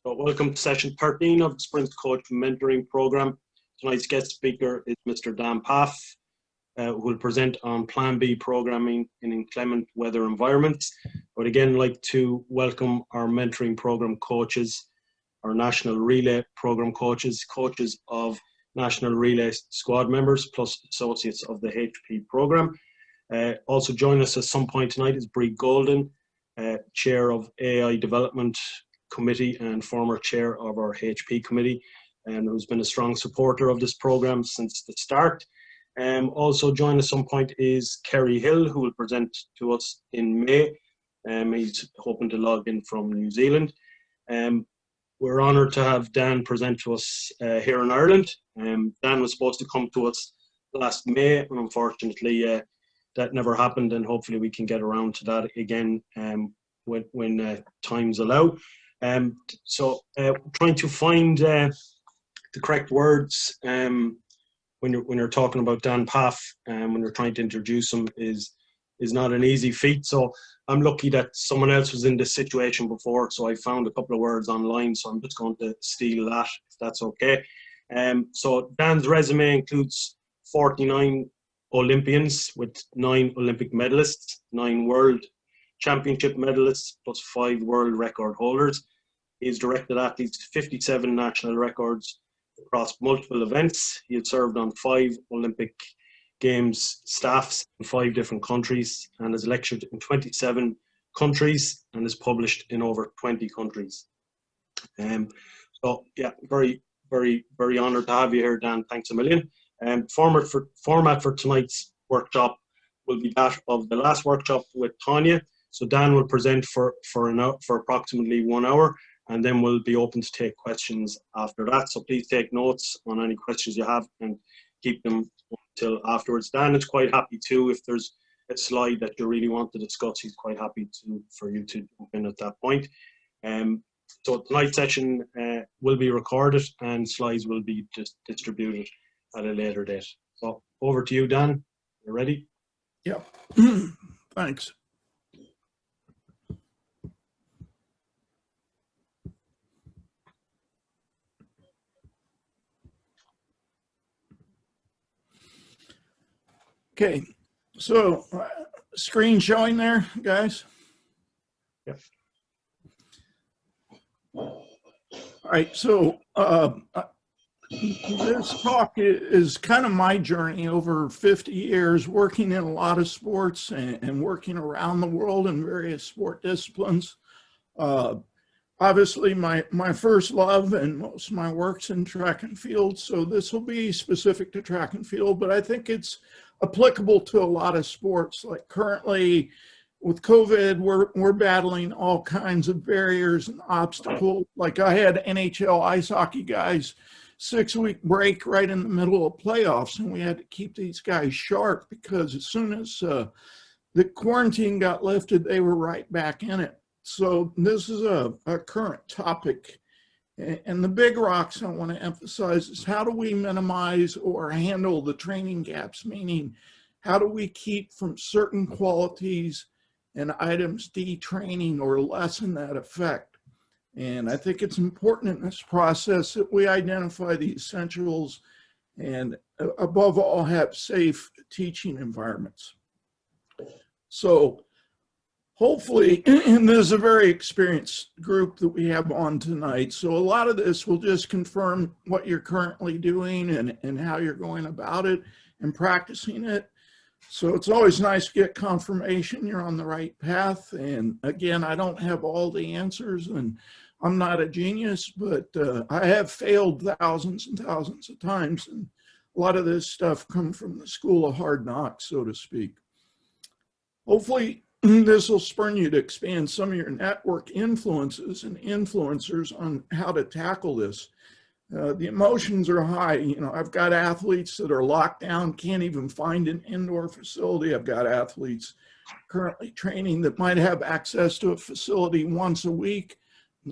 So welcome to session 13 of the Sprint Coach Mentoring Program. Tonight's guest speaker is Mr. Dan Pfaff, who will present on Plan B programming in inclement weather environments. But again, I'd like to welcome our mentoring program coaches, our National Relay program coaches, coaches of National Relay squad members, plus associates of the HP program. Also join us at some point tonight is Brie Golden, Chair of AI Development Committee and former Chair of our HP Committee, and who's been a strong supporter of this program since the start. Also join us at some point is Kerry Hill, who will present to us in May. He's hoping to log in from New Zealand. We're honoured to have Dan present to us here in Ireland. Dan was supposed to come to us last May, and unfortunately that never happened, and hopefully we can get around to that again when times allow. So trying to find the correct words when you're talking about Dan Pfaff and when you're trying to introduce him is not an easy feat. So I'm lucky that someone else was in this situation before, so I found a couple of words online, so I'm just going to steal that, if that's okay. So Dan's resume includes 49 Olympians with 9 Olympic medalists, 9 World Championship medalists, plus 5 world record holders. He's directed athletes 57 national records across multiple events. He had served on 5 Olympic Games staffs in 5 different countries and has lectured in 27 countries and is published in over 20 countries. So yeah, very, very, very honoured to have you here, Dan. Thanks a million. Format for tonight's workshop will be that of the last workshop with Tanya. So Dan will present for approximately 1 hour, and then we'll be open to take questions after that. So please take notes on any questions you have and keep them until afterwards. Dan is quite happy too, if there's a slide that you really want to discuss, he's quite happy for you to jump in at that point. So tonight's session will be recorded and slides will be just distributed at a later date. So over to you, Dan. You ready? Yeah. Thanks. Okay, so screen showing there, guys? Yep. All right, so this talk is kind of my journey over 50 years working in a lot of sports and working around the world in various sport disciplines. Obviously, my first love and most of my work's in track and field, so this will be specific to track and field, but I think it's applicable to a lot of sports. Like currently with COVID, we're battling all kinds of barriers and obstacles. Like I had NHL ice hockey guys 6-week break right in the middle of playoffs, and we had to keep these guys sharp because as soon as the quarantine got lifted, they were right back in it. So this is a current topic. And the big rocks I want to emphasize is how do we minimize or handle the training gaps, meaning how do we keep from certain qualities and items detraining or lessen that effect? And I think it's important in this process that we identify the essentials and above all have safe teaching environments. So hopefully, and there's a very experienced group that we have on tonight, so a lot of this will just confirm what you're currently doing and how you're going about it and practicing it. So it's always nice to get confirmation you're on the right path. And again, I don't have all the answers and I'm not a genius, but I have failed thousands and thousands of times. And a lot of this stuff comes from the school of hard knocks, so to speak. Hopefully, this will spur you to expand some of your network influences and influencers on how to tackle this. The emotions are high. You know, I've got athletes that are locked down, can't even find an indoor facility. I've got athletes currently training that might have access to a facility once a week.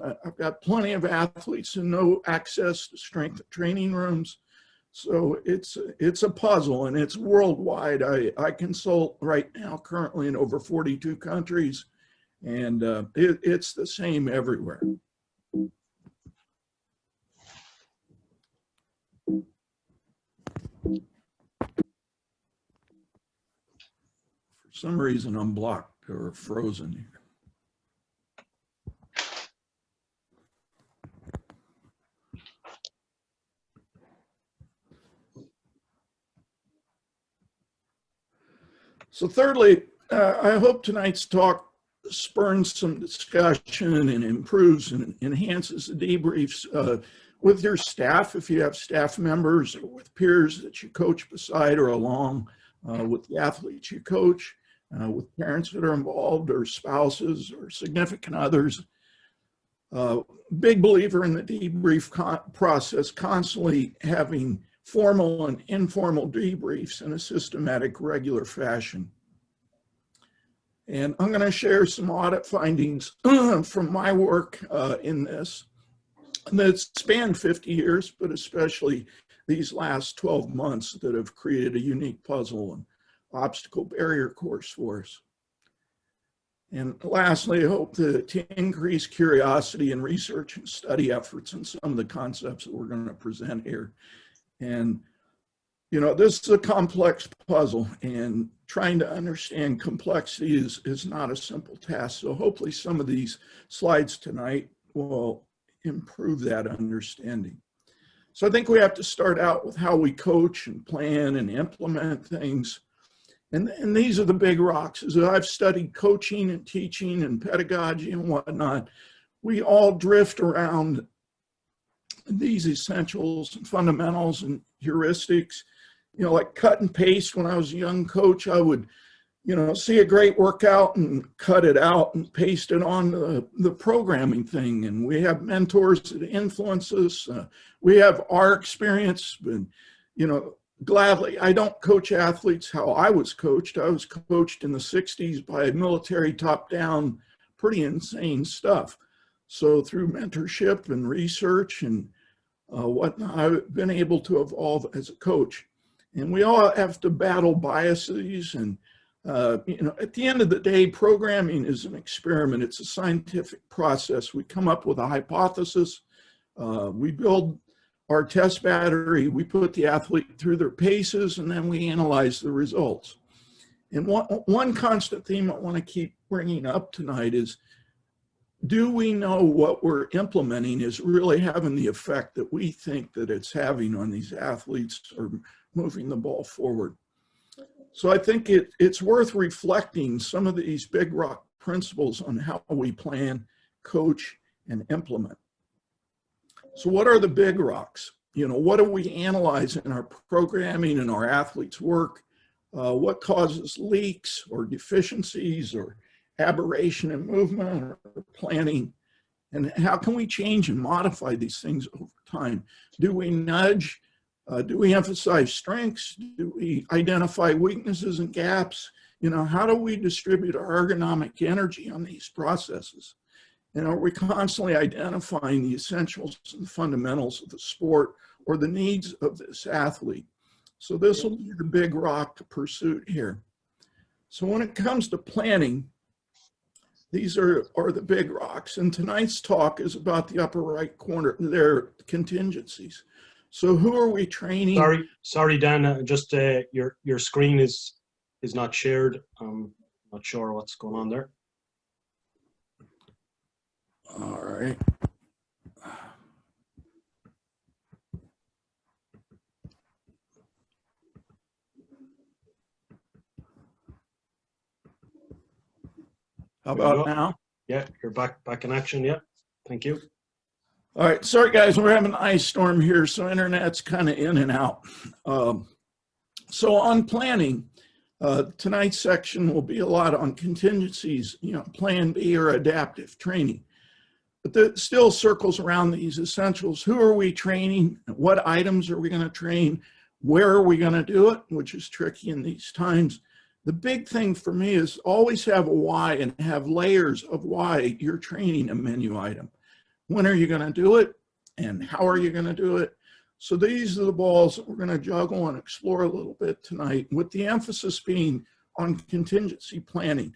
I've got plenty of athletes who no access to strength training rooms. So it's a puzzle and it's worldwide. I consult right now currently in over 42 countries and it's the same everywhere. some reason I'm blocked or frozen here. So thirdly, I hope tonight's talk spurns some discussion and improves and enhances the debriefs with your staff, if you have staff members, or with peers that you coach beside or along, with the athletes you coach, with parents that are involved, or spouses or significant others. Big believer in the debrief process, constantly having formal and informal debriefs in a systematic, regular fashion. And I'm going to share some audit findings from my work in this that span 50 years, but especially these last 12 months that have created a unique puzzle and obstacle barrier course for us. And lastly, I hope to increase curiosity and research and study efforts in some of the concepts that we're going to present here. And, you know, this is a complex puzzle, and trying to understand complexity is not a simple task. So hopefully some of these slides tonight will improve that understanding. So I think we have to start out with how we coach and plan and implement things. And these are the big rocks. As I've studied coaching and teaching and pedagogy and whatnot, we all drift around these essentials and fundamentals and heuristics. You know, like cut and paste. When I was a young coach, I would, you know, see a great workout and cut it out and paste it on the programming thing. And we have mentors that influence us. We have our experience, but, you know, gladly, I don't coach athletes how I was coached. I was coached in the 60s by military top-down, pretty insane stuff. So through mentorship and research and whatnot, I've been able to evolve as a coach. And we all have to battle biases. And, you know, at the end of the day, programming is an experiment. It's a scientific process. We come up with a hypothesis. We build our test battery. We put the athlete through their paces, and then we analyze the results. And one constant theme I want to keep bringing up tonight is, do we know what we're implementing is really having the effect that we think that it's having on these athletes or moving the ball forward? So I think it's worth reflecting some of these big rock principles on how we plan, coach, and implement. So what are the big rocks? You know, what do we analyze in our programming and our athletes' work? What causes leaks or deficiencies or aberration in movement or planning? And how can we change and modify these things over time? Do we nudge? Do we emphasize strengths? Do we identify weaknesses and gaps? You know, how do we distribute our ergonomic energy on these processes? And are we constantly identifying the essentials and the fundamentals of the sport or the needs of this athlete? So this will be the big rock pursuit here. So when it comes to planning, these are the big rocks. And tonight's talk is about the upper right corner, their contingencies. So who are we training? Sorry, Dan, just your screen is not shared. I'm not sure what's going on there. All right. How about now? Yeah, you're back in action. Yeah, thank you. All right, sorry guys, we're having an ice storm here, so internet's kind of in and out. So on planning, tonight's section will be a lot on contingencies, you know, plan B or adaptive training. But that still circles around these essentials. Who are we training? What items are we going to train? Where are we going to do it? Which is tricky in these times. The big thing for me is always have a why and have layers of why you're training a menu item. When are you going to do it? And how are you going to do it? So these are the balls that we're going to juggle and explore a little bit tonight, with the emphasis being on contingency planning.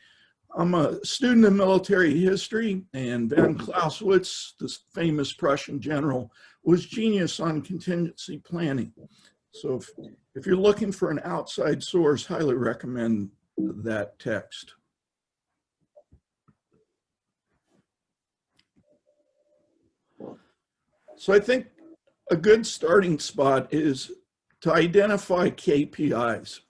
I'm a student of military history, and von Clausewitz, the famous Prussian general, was genius on contingency planning. So if you're looking for an outside source, highly recommend that text. So I think a good starting spot is to identify KPIs.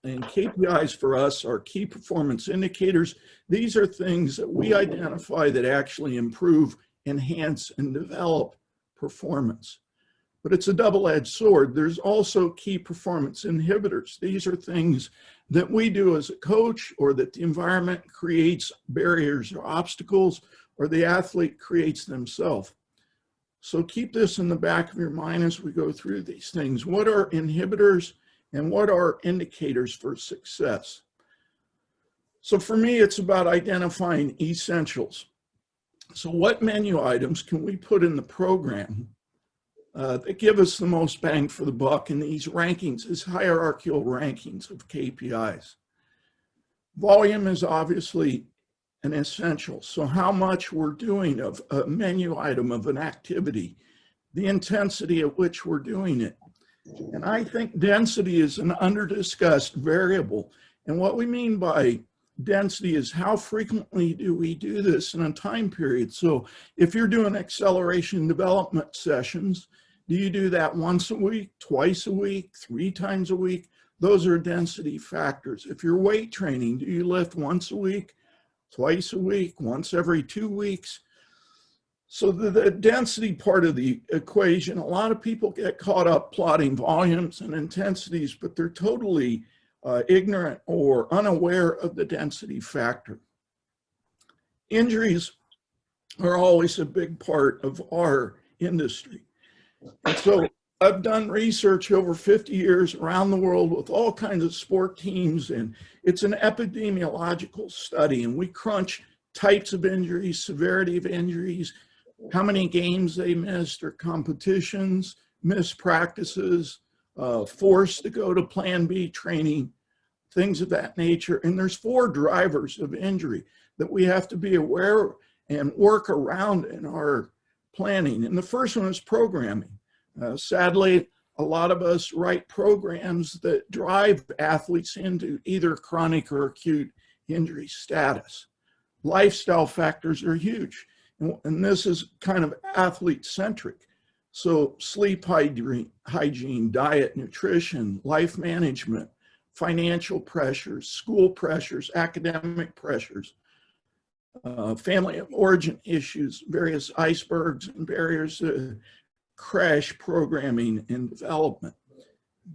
And KPIs for us are key performance indicators. These are things that we identify that actually improve, enhance, and develop performance. But it's a double-edged sword. There's also key performance inhibitors. These are things that we do as a coach, or that the environment creates barriers or obstacles, or the athlete creates themselves. So keep this in the back of your mind as we go through these things. What are inhibitors and what are indicators for success? So for me, it's about identifying essentials. So what menu items can we put in the program that give us the most bang for the buck in these rankings, these hierarchical rankings of KPIs? Volume is obviously an essential. So how much we're doing of a menu item of an activity, the intensity at which we're doing it. And I think density is an under-discussed variable. And what we mean by density is how frequently do we do this in a time period. So if you're doing acceleration development sessions, do you do that once a week, twice a week, 3 times a week? Those are density factors. If you're weight training, do you lift once a week, twice a week, once every 2 weeks? So the density part of the equation, a lot of people get caught up plotting volumes and intensities, but they're totally ignorant or unaware of the density factor. Injuries are always a big part of our industry. And so I've done research over 50 years around the world with all kinds of sport teams, and it's an epidemiological study, and we crunch types of injuries, severity of injuries, how many games they missed or competitions, missed practices, forced to go to Plan B training, things of that nature. And there's 4 drivers of injury that we have to be aware and work around in our planning. And the first one is programming. Sadly, a lot of us write programs that drive athletes into either chronic or acute injury status. Lifestyle factors are huge, and this is kind of athlete-centric. So sleep hygiene, diet, nutrition, life management, financial pressures, school pressures, academic pressures, family of origin issues, various icebergs and barriers, crash programming and development.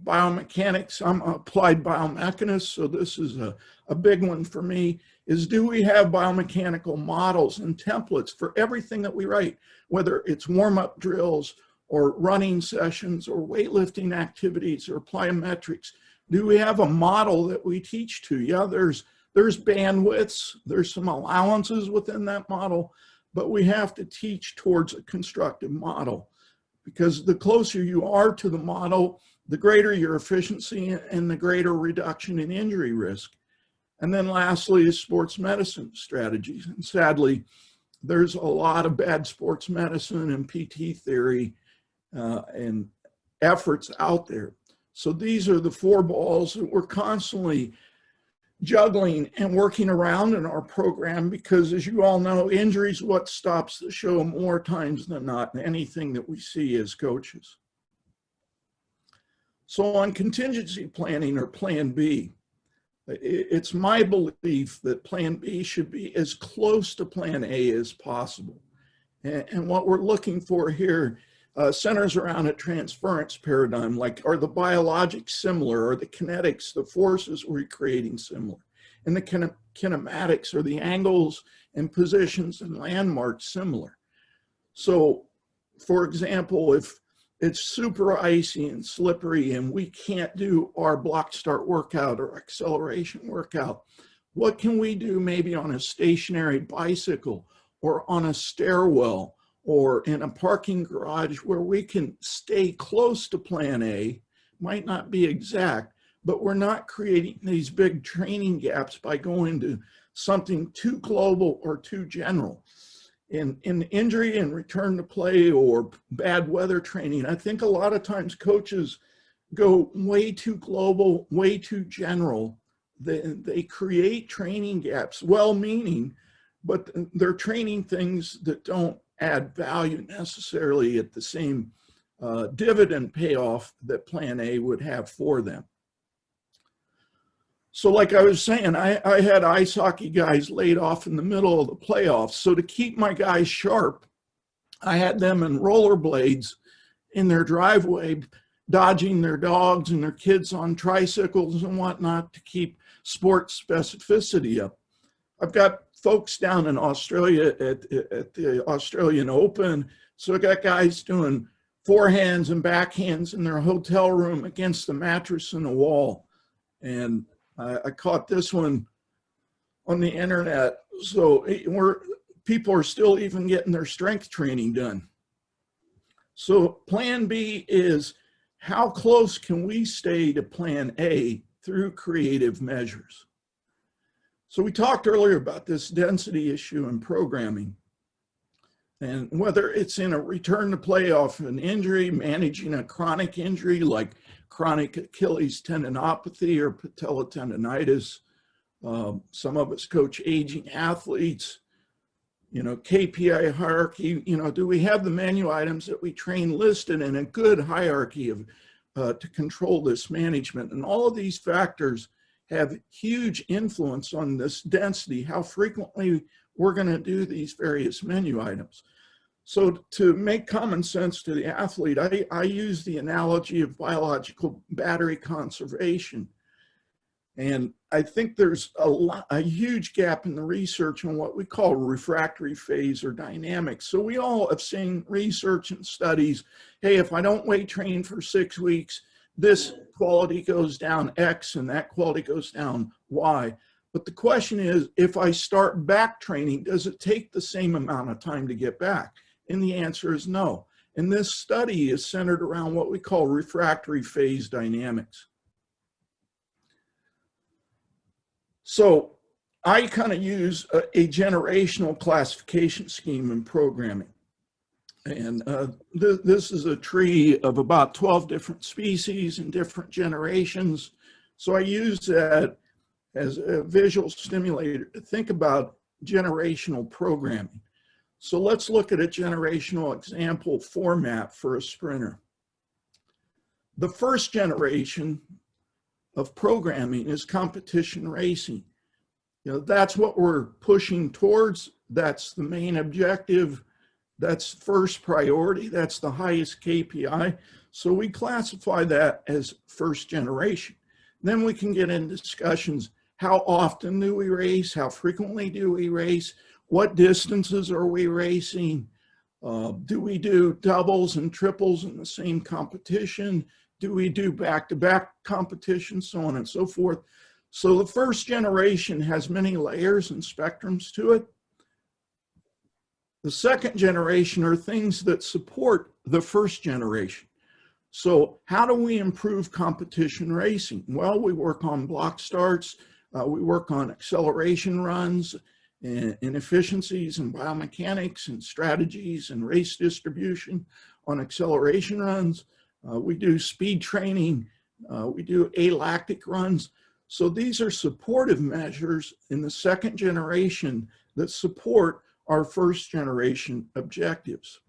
Biomechanics, I'm an applied biomechanist, so this is a big one for me, is do we have biomechanical models and templates for everything that we write, whether it's warm-up drills or running sessions or weightlifting activities or plyometrics? Do we have a model that we teach to? Yeah, there's bandwidths, there's some allowances within that model, but we have to teach towards a constructive model, because the closer you are to the model, the greater your efficiency and the greater reduction in injury risk. And then lastly is sports medicine strategies. And sadly, there's a lot of bad sports medicine and PT theory and efforts out there. So these are the 4 balls that we're constantly juggling and working around in our program, because as you all know, injury is what stops the show more times than not in anything that we see as coaches. So on contingency planning, or Plan B, it's my belief that Plan B should be as close to Plan A as possible. And what we're looking for here centers around a transference paradigm, like are the biologics similar, are the kinetics, the forces we're creating similar, and the kinematics, or the angles and positions and landmarks similar. So for example, if it's super icy and slippery and we can't do our block start workout or acceleration workout, what can we do maybe on a stationary bicycle or on a stairwell or in a parking garage where we can stay close to Plan A? Might not be exact, but we're not creating these big training gaps by going to something too global or too general. In injury and return to play or bad weather training, I think a lot of times coaches go way too global, way too general, they create training gaps, well-meaning, but they're training things that don't add value necessarily at the same dividend payoff that Plan A would have for them. So like I was saying, I had ice hockey guys laid off in the middle of the playoffs. So to keep my guys sharp, I had them in rollerblades in their driveway, dodging their dogs and their kids on tricycles and whatnot to keep sports specificity up. I've got folks down in Australia at the Australian Open. So I got guys doing forehands and backhands in their hotel room against the mattress and the wall. And I caught this one on the internet. So people are still even getting their strength training done. So Plan B is, how close can we stay to Plan A through creative measures? So we talked earlier about this density issue in programming, and whether it's in a return to play off an injury, managing a chronic injury like chronic Achilles tendinopathy or patella tendonitis. Some of us coach aging athletes, KPI hierarchy, do we have the menu items that we train listed in a good hierarchy of to control this management? And all of these factors have huge influence on this density, how frequently we're going to do these various menu items. So to make common sense to the athlete, I use the analogy of biological battery conservation. And I think there's a huge gap in the research on what we call refractory phase or dynamics. So we all have seen research and studies, hey, if I don't weight train for 6 weeks, this quality goes down X and that quality goes down Y. But the question is, if I start back training, does it take the same amount of time to get back? And the answer is no. And this study is centered around what we call refractory phase dynamics. So I kind of use a generational classification scheme in programming. And this is a tree of about 12 different species and different generations. So I use that as a visual stimulator to think about generational programming. So let's look at a generational example format for a sprinter. The first generation of programming is competition racing. That's what we're pushing towards. That's the main objective. That's first priority. That's the highest KPI. So we classify that as first generation. Then we can get into discussions. How often do we race? How frequently do we race? What distances are we racing? Do we do doubles and triples in the same competition? Do we do back-to-back competitions, so on and so forth? So the first generation has many layers and spectrums to it. The second generation are things that support the first generation. So how do we improve competition racing? Well, we work on block starts, we work on acceleration runs and efficiencies and biomechanics and strategies and race distribution on acceleration runs. We do speed training, we do alactic runs. So these are supportive measures in the second generation that support our first generation objectives.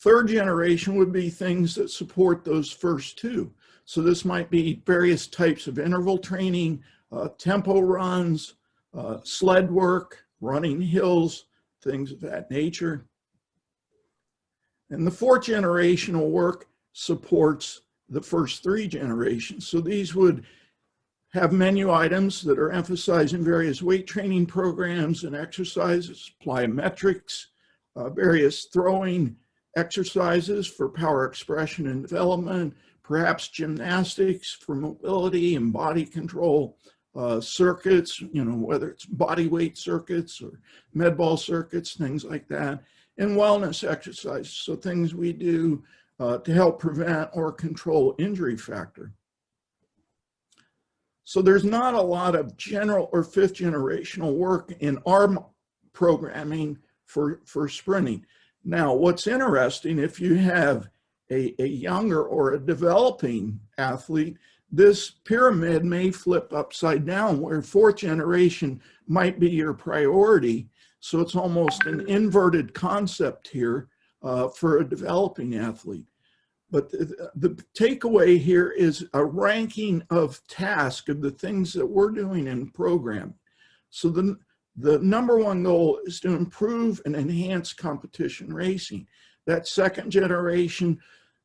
Third generation would be things that support those first two. So this might be various types of interval training, tempo runs, sled work, running hills, things of that nature. And the fourth generational work supports the first three generations. So these would have menu items that are emphasizing various weight training programs and exercises, plyometrics, various throwing exercises for power expression and development, perhaps gymnastics for mobility and body control, circuits, whether it's body weight circuits or med ball circuits, things like that, and wellness exercises, so things we do to help prevent or control injury factor. So there's not a lot of general or fifth generational work in our programming for sprinting. Now, what's interesting, if you have a younger or a developing athlete, this pyramid may flip upside down where fourth generation might be your priority. So it's almost an inverted concept here for a developing athlete. But the takeaway here is a ranking of tasks of the things that we're doing in program. So the number one goal is to improve and enhance competition racing. That second generation,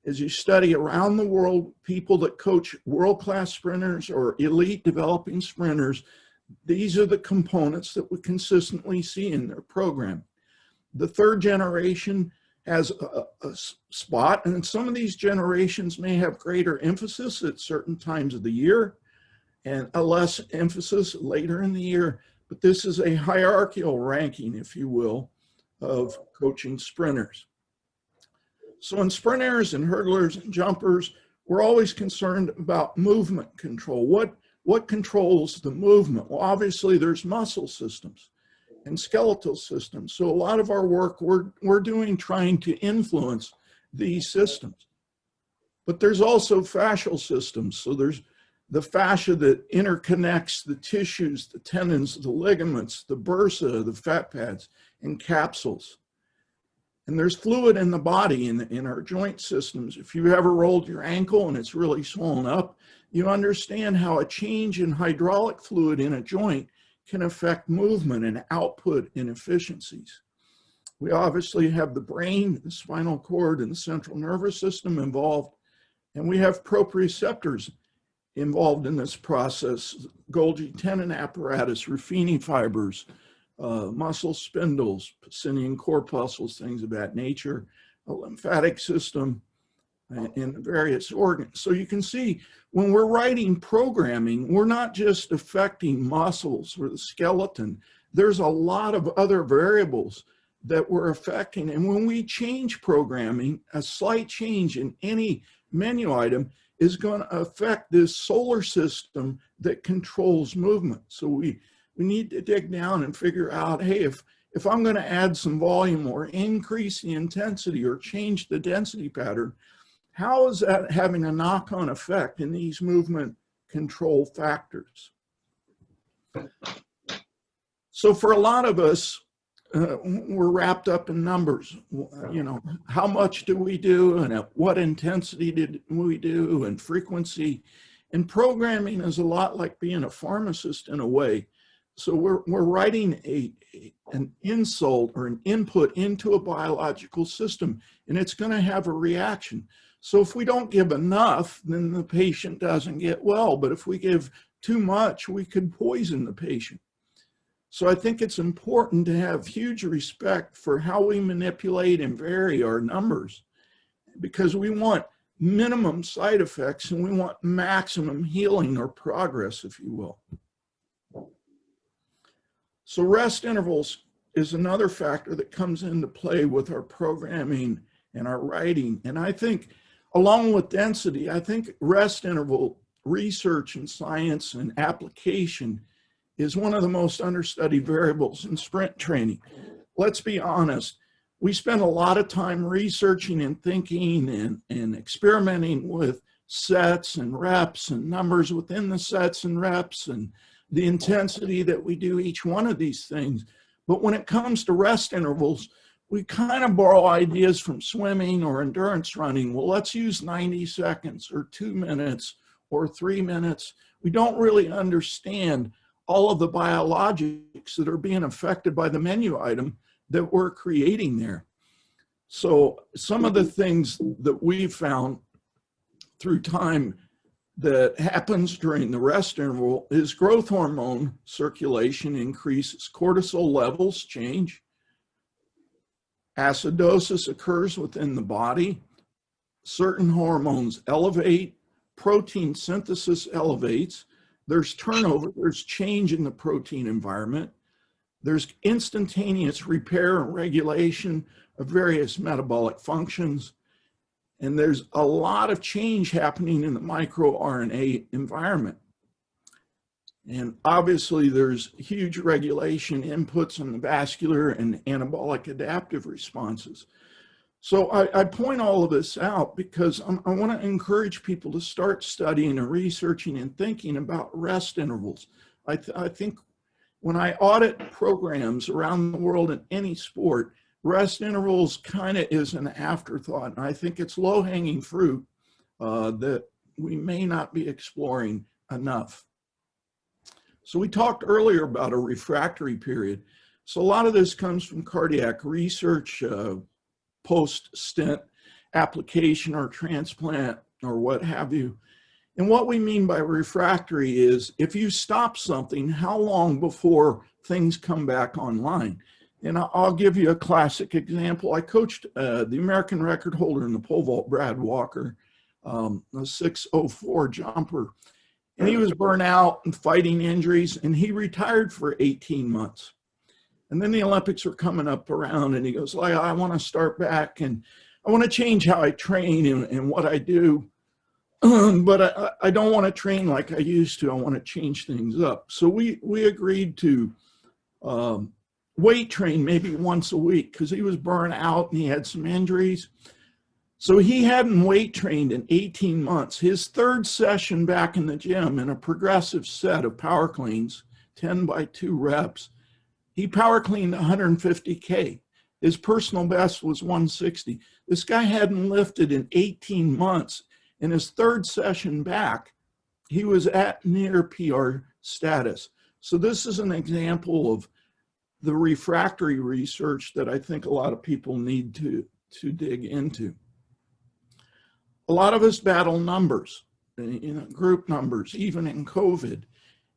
as you study around the world, people that coach world-class sprinters or elite developing sprinters, these are the components that we consistently see in their program. The third generation has a spot, and some of these generations may have greater emphasis at certain times of the year and a less emphasis later in the year. But this is a hierarchical ranking, if you will, of coaching sprinters. So in sprinters and hurdlers and jumpers, we're always concerned about movement control. What controls the movement? Well, obviously there's muscle systems and skeletal systems. So a lot of our work we're doing trying to influence these systems. But there's also fascial systems. So there's the fascia that interconnects the tissues, the tendons, the ligaments, the bursa, the fat pads, and capsules. And there's fluid in the body in our joint systems. If you ever rolled your ankle and it's really swollen up, you understand how a change in hydraulic fluid in a joint can affect movement and output and efficiencies. We obviously have the brain, the spinal cord, and the central nervous system involved, and we have proprioceptors involved in this process, Golgi tendon apparatus, Ruffini fibers, muscle spindles, Pacinian corpuscles, things of that nature, a lymphatic system, and various organs. So you can see when we're writing programming, we're not just affecting muscles or the skeleton. There's a lot of other variables that we're affecting. And when we change programming, a slight change in any menu item is going to affect this solar system that controls movement. So we need to dig down and figure out, hey, if I'm going to add some volume or increase the intensity or change the density pattern, how is that having a knock-on effect in these movement control factors? So for a lot of us, we're wrapped up in numbers. You know, how much do we do and at what intensity did we do and frequency? And programming is a lot like being a pharmacist in a way. So we're writing an insult or an input into a biological system, and it's going to have a reaction. So if we don't give enough, then the patient doesn't get well. But if we give too much, we could poison the patient. So I think it's important to have huge respect for how we manipulate and vary our numbers, because we want minimum side effects and we want maximum healing or progress, if you will. So rest intervals is another factor that comes into play with our programming and our writing. And I think along with density, I think rest interval research and science and application is one of the most understudied variables in sprint training. Let's be honest, we spend a lot of time researching and thinking and experimenting with sets and reps and numbers within the sets and reps and the intensity that we do each one of these things. But when it comes to rest intervals, we kind of borrow ideas from swimming or endurance running. Well, let's use 90 seconds or 2 minutes or 3 minutes. We don't really understand all of the biologics that are being affected by the menu item that we're creating there. So some of the things that we've found through time that happens during the rest interval is growth hormone circulation increases, cortisol levels change, acidosis occurs within the body, certain hormones elevate, protein synthesis elevates, there's turnover, there's change in the protein environment, there's instantaneous repair and regulation of various metabolic functions, and there's a lot of change happening in the microRNA environment. And obviously there's huge regulation inputs on the vascular and anabolic adaptive responses. So I point all of this out because I want to encourage people to start studying and researching and thinking about rest intervals. I think when I audit programs around the world in any sport, rest intervals kind of is an afterthought. And I think it's low-hanging fruit that we may not be exploring enough. So we talked earlier about a refractory period. So a lot of this comes from cardiac research, post-stent application or transplant or what have you. And what we mean by refractory is if you stop something, how long before things come back online? And I'll give you a classic example. I coached the American record holder in the pole vault, Brad Walker, a 6:04 jumper. And he was burnt out and fighting injuries, and he retired for 18 months. And then the Olympics were coming up around, and he goes, like, I want to start back, and I want to change how I train and what I do. But I don't want to train like I used to. I want to change things up. So we agreed to weight train maybe once a week because he was burnt out and he had some injuries. So he hadn't weight trained in 18 months. His third session back in the gym in a progressive set of power cleans, 10 by 2 reps, he power cleaned 150K. His personal best was 160. This guy hadn't lifted in 18 months. In his third session back, he was at near PR status. So this is an example of the refractory research that I think a lot of people need to dig into. A lot of us battle numbers, group numbers, even in COVID.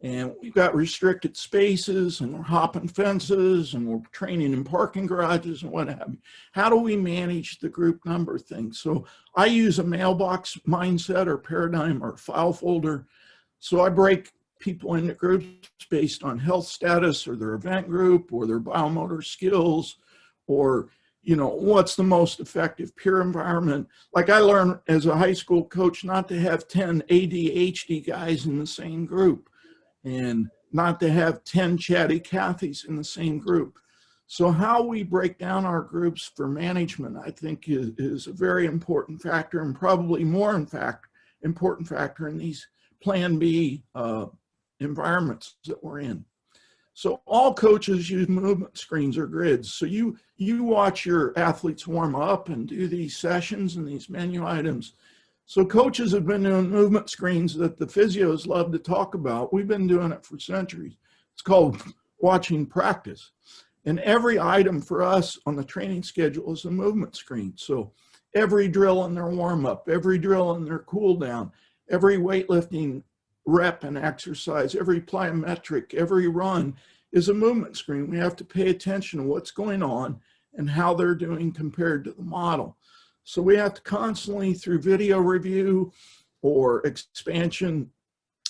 And we've got restricted spaces and we're hopping fences and we're training in parking garages and what have you. How do we manage the group number thing? So I use a mailbox mindset or paradigm or file folder. So I break people into groups based on health status or their event group or their biomotor skills or what's the most effective peer environment. Like I learned as a high school coach not to have 10 ADHD guys in the same group and not to have 10 chatty Cathys in the same group. So how we break down our groups for management, I think is a very important factor and probably more important factor in these Plan B environments that we're in. So all coaches use movement screens or grids. So you watch your athletes warm up and do these sessions and these menu items. So coaches have been doing movement screens that the physios love to talk about. We've been doing it for centuries. It's called watching practice. And every item for us on the training schedule is a movement screen. So every drill in their warm up, every drill in their cool down, every weightlifting rep and exercise, every plyometric, every run is a movement screen. We have to pay attention to what's going on and how they're doing compared to the model. So we have to constantly, through video review or expansion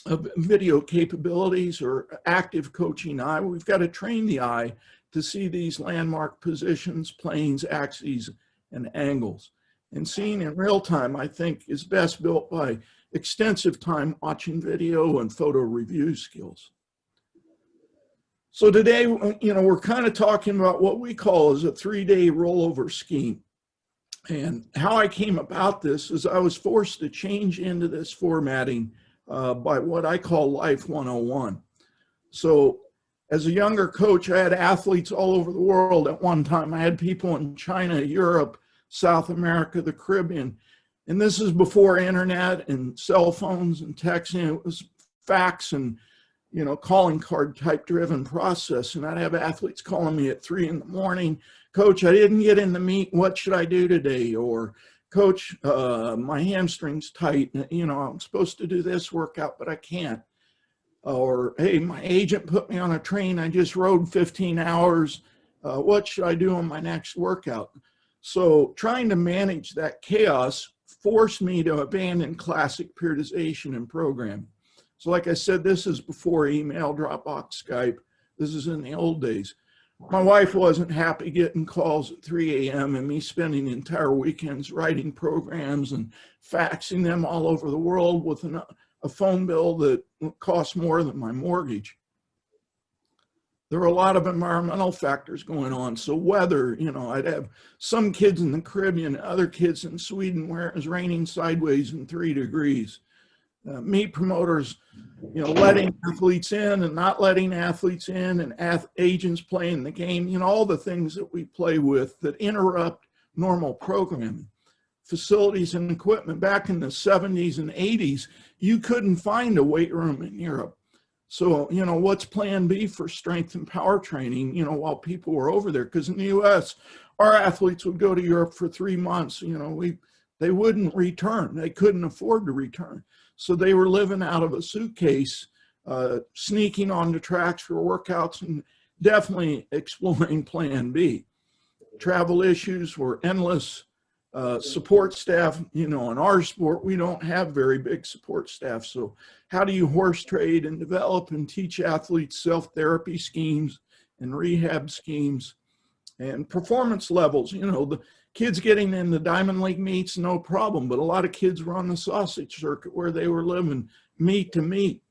of video capabilities or active coaching eye, we've got to train the eye to see these landmark positions, planes, axes, and angles. And seeing in real time, I think, is best built by extensive time watching video and photo review skills. So today, we're kind of talking about what we call as a 3-day rollover scheme. And how I came about this is I was forced to change into this formatting by what I call Life 101. So as a younger coach, I had athletes all over the world at one time. I had people in China, Europe, South America, the Caribbean. And this is before internet and cell phones and texting. It was fax and calling card type driven process. And I'd have athletes calling me at 3 in the morning. Coach, I didn't get in the meet. What should I do today? Or coach, my hamstring's tight. I'm supposed to do this workout, but I can't. Or, hey, my agent put me on a train. I just rode 15 hours. What should I do on my next workout? So trying to manage that chaos forced me to abandon classic periodization and programming. So like I said, this is before email, Dropbox, Skype. This is in the old days. My wife wasn't happy getting calls at 3 a.m. and me spending entire weekends writing programs and faxing them all over the world with a phone bill that cost more than my mortgage. There are a lot of environmental factors going on. So weather, I'd have some kids in the Caribbean, other kids in Sweden where it was raining sideways and 3 degrees. Meet promoters, letting athletes in and not letting athletes in, and agents playing the game, all the things that we play with that interrupt normal programming. Facilities and equipment. Back in the 70s and 80s, you couldn't find a weight room in Europe. So, what's plan B for strength and power training, while people were over there? Because in the US, our athletes would go to Europe for 3 months. They wouldn't return. They couldn't afford to return. So they were living out of a suitcase, sneaking onto tracks for workouts, and definitely exploring plan B. Travel issues were endless. Support staff, in our sport, we don't have very big support staff. So how do you horse trade and develop and teach athletes self-therapy schemes and rehab schemes and performance levels? The kids getting in the Diamond League meets, no problem. But a lot of kids were on the sausage circuit where they were living meet to meet.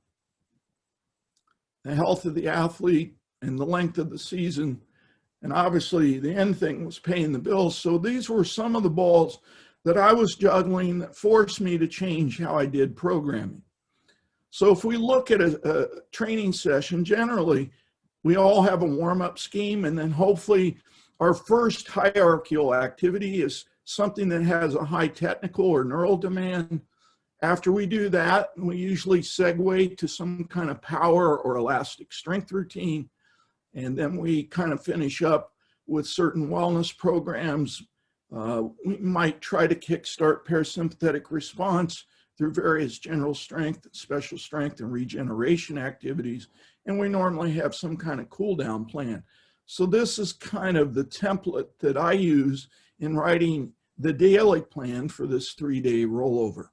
The health of the athlete and the length of the season. And obviously the end thing was paying the bills. So these were some of the balls that I was juggling that forced me to change how I did programming. So if we look at a training session, generally, we all have a warm-up scheme, and then hopefully our first hierarchical activity is something that has a high technical or neural demand. After we do that, we usually segue to some kind of power or elastic strength routine. And then we kind of finish up with certain wellness programs. We might try to kickstart parasympathetic response through various general strength, special strength, and regeneration activities. And we normally have some kind of cool down plan. So this is kind of the template that I use in writing the daily plan for this 3-day rollover.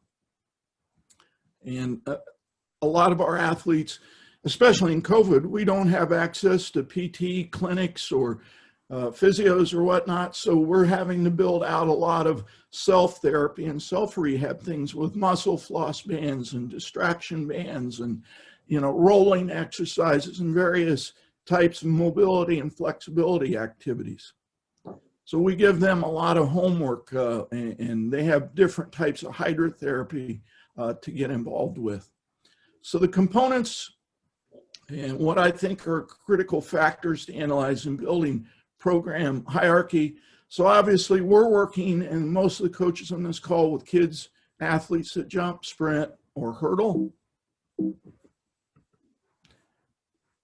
And a lot of our athletes, especially in COVID, we don't have access to PT clinics or physios or whatnot. So we're having to build out a lot of self-therapy and self-rehab things with muscle floss bands and distraction bands and, rolling exercises and various types of mobility and flexibility activities. So we give them a lot of homework and they have different types of hydrotherapy to get involved with. So the components and what I think are critical factors to analyze in building program hierarchy. So obviously we're working, and most of the coaches on this call, with kids, athletes that jump, sprint, or hurdle.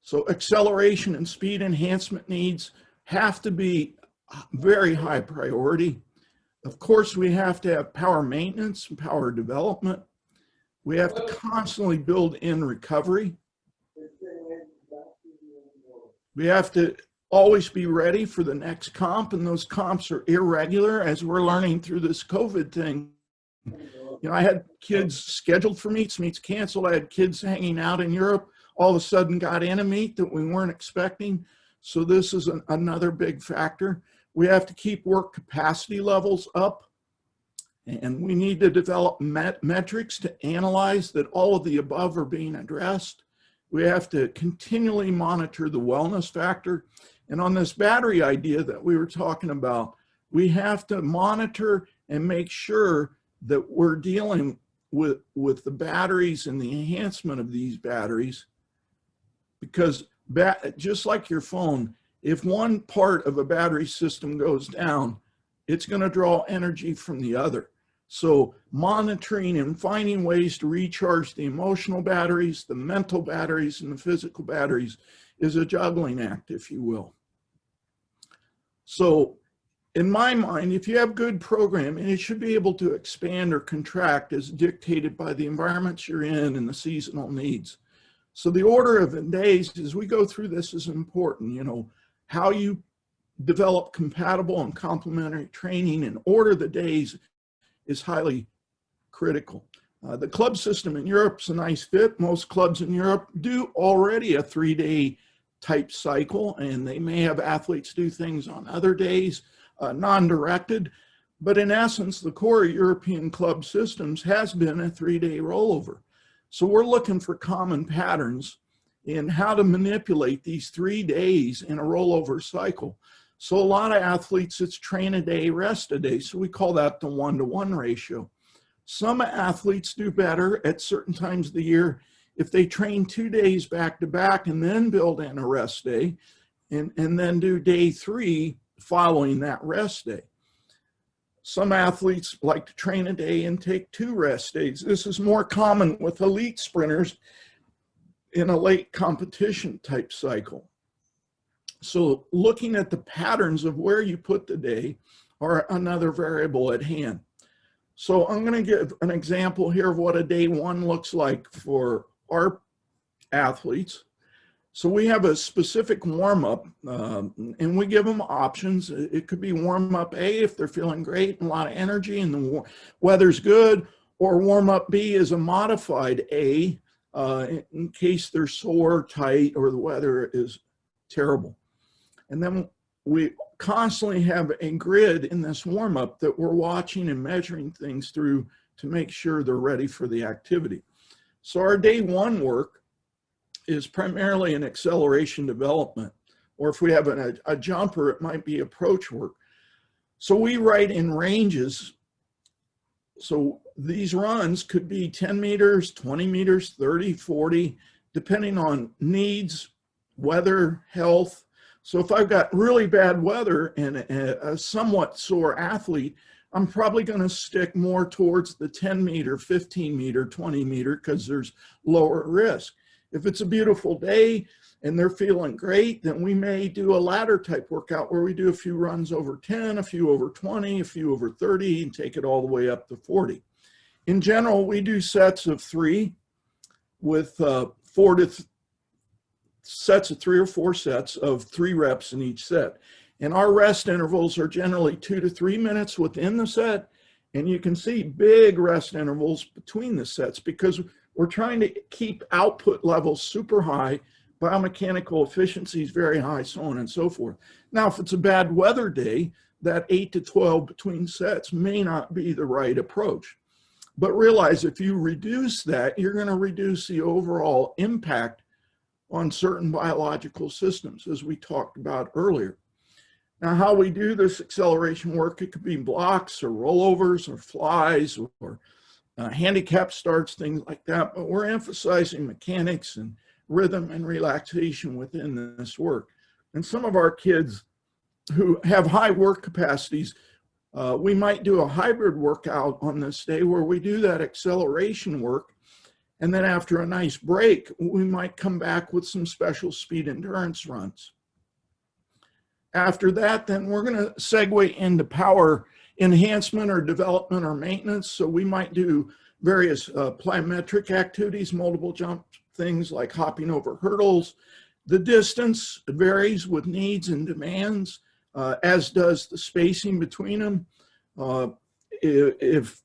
So acceleration and speed enhancement needs have to be very high priority. Of course, we have to have power maintenance and power development. We have to constantly build in recovery. We have to always be ready for the next comp, and those comps are irregular as we're learning through this COVID thing. I had kids scheduled for meets canceled. I had kids hanging out in Europe, all of a sudden got in a meet that we weren't expecting. So this is another big factor. We have to keep work capacity levels up, and we need to develop metrics to analyze that all of the above are being addressed. We have to continually monitor the wellness factor. And on this battery idea that we were talking about, we have to monitor and make sure that we're dealing with the batteries and the enhancement of these batteries. Because just like your phone, if one part of a battery system goes down, it's going to draw energy from the other. So monitoring and finding ways to recharge the emotional batteries, the mental batteries, and the physical batteries is a juggling act, if you will. So in my mind, if you have good programming, it should be able to expand or contract as dictated by the environments you're in and the seasonal needs. So the order of the days as we go through this is important. How you develop compatible and complementary training and order the days is highly critical. The club system in Europe is a nice fit. Most clubs in Europe do already a 3-day type cycle, and they may have athletes do things on other days, non-directed. But in essence, the core European club systems has been a 3-day rollover. So we're looking for common patterns in how to manipulate these 3 days in a rollover cycle. So a lot of athletes, it's train a day, rest a day. So we call that the 1-to-1 ratio. Some athletes do better at certain times of the year if they train 2 days back to back and then build in a rest day and then do day 3 following that rest day. Some athletes like to train a day and take 2 rest days. This is more common with elite sprinters in a late competition type cycle. So looking at the patterns of where you put the day are another variable at hand. So I'm going to give an example here of what a day 1 looks like for our athletes. So we have a specific warm-up, and we give them options. It could be warm-up A if they're feeling great and a lot of energy and the weather's good, or warm-up B is a modified A in case they're sore, tight, or the weather is terrible. And then we constantly have a grid in this warm-up that we're watching and measuring things through to make sure they're ready for the activity. So our day 1 work is primarily an acceleration development, or if we have a jumper, it might be approach work. So we write in ranges. So these runs could be 10 meters, 20 meters, 30, 40, depending on needs, weather, health. So if I've got really bad weather and a somewhat sore athlete, I'm probably going to stick more towards the 10 meter, 15 meter, 20 meter because there's lower risk. If it's a beautiful day and they're feeling great, then we may do a ladder type workout where we do a few runs over 10, a few over 20, a few over 30, and take it all the way up to 40. In general, we do sets of 3 with sets of 3 or 4 sets of 3 reps in each set. And our rest intervals are generally 2 to 3 minutes within the set. And you can see big rest intervals between the sets because we're trying to keep output levels super high, biomechanical efficiency is very high, so on and so forth. Now, if it's a bad weather day, that 8 to 12 between sets may not be the right approach. But realize if you reduce that, you're going to reduce the overall impact on certain biological systems, as we talked about earlier. Now, how we do this acceleration work, it could be blocks or rollovers or flies or handicap starts, things like that, but we're emphasizing mechanics and rhythm and relaxation within this work. And some of our kids who have high work capacities, we might do a hybrid workout on this day where we do that acceleration work, and then after a nice break, we might come back with some special speed endurance runs. After that, then we're going to segue into power enhancement or development or maintenance. So we might do various plyometric activities, multiple jump things like hopping over hurdles. The distance varies with needs and demands, as does the spacing between them. If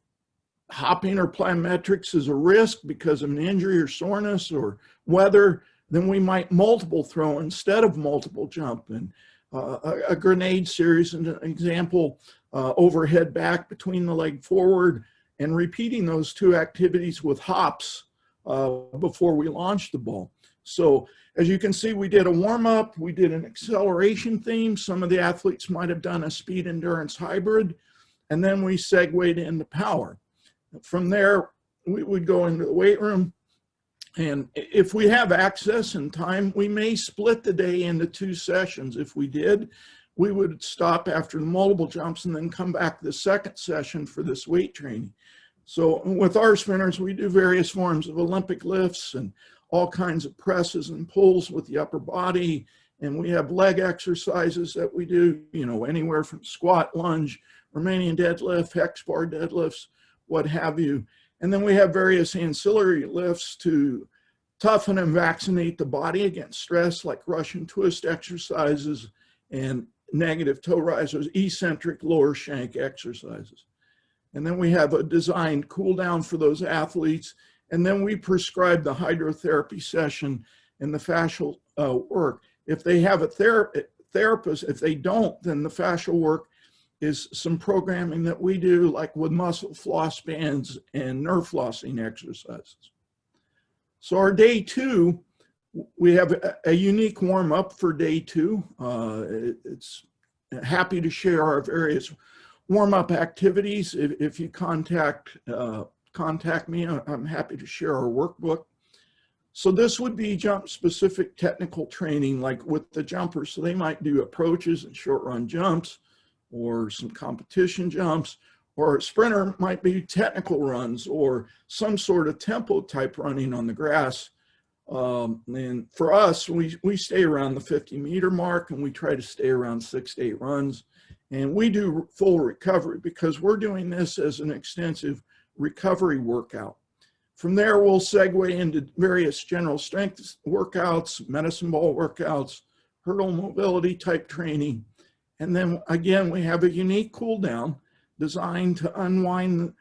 hopping or plyometrics is a risk because of an injury or soreness or weather, then we might multiple throw instead of multiple jump. And a grenade series, an example, overhead back between the leg forward, and repeating those 2 activities with hops before we launch the ball. So as you can see, we did a warm-up, we did an acceleration theme. Some of the athletes might have done a speed endurance hybrid, and then we segued into power. From there, we would go into the weight room. And if we have access and time, we may split the day into 2 sessions. If we did, we would stop after the multiple jumps and then come back to the second session for this weight training. So with our sprinters, we do various forms of Olympic lifts and all kinds of presses and pulls with the upper body. And we have leg exercises that we do, you know, anywhere from squat, lunge, Romanian deadlift, hex bar deadlifts, what have you. And then we have various ancillary lifts to toughen and vaccinate the body against stress, like Russian twist exercises and negative toe risers, eccentric lower shank exercises. And then we have a designed cool down for those athletes. And then we prescribe the hydrotherapy session and the fascial work. If they have a therapist, if they don't, then the fascial work is some programming that we do, like with muscle floss bands and nerve flossing exercises. So our day 2 We have a unique warm-up for day 2. It's happy to share our various warm-up activities. If you contact me, I'm happy to share our workbook. So this would be jump-specific technical training, like with the jumpers. So they might do approaches and short-run jumps, or some competition jumps, or a sprinter might be technical runs, or some sort of tempo type running on the grass. And for us, we stay around the 50-meter mark, and we try to stay around 6 to 8 runs. And we do full recovery because we're doing this as an extensive recovery workout. From there, we'll segue into various general strength workouts, medicine ball workouts, hurdle mobility type training. And then again, we have a unique cool down designed to unwind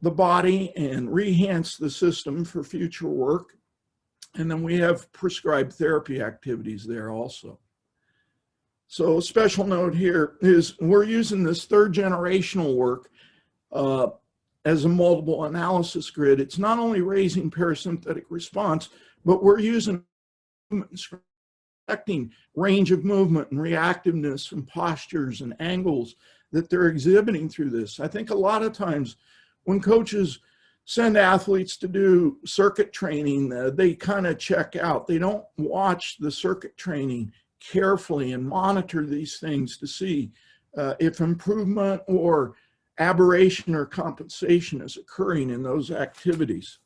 the body and rehance the system for future work. And then we have prescribed therapy activities there also. So a special note here is we're using this 3rd generational work as a multiple analysis grid. It's not only raising parasympathetic response, but we're using affecting range of movement and reactiveness and postures and angles that they're exhibiting through this. I think a lot of times when coaches send athletes to do circuit training, they kind of check out. They don't watch the circuit training carefully and monitor these things to see if improvement or aberration or compensation is occurring in those activities.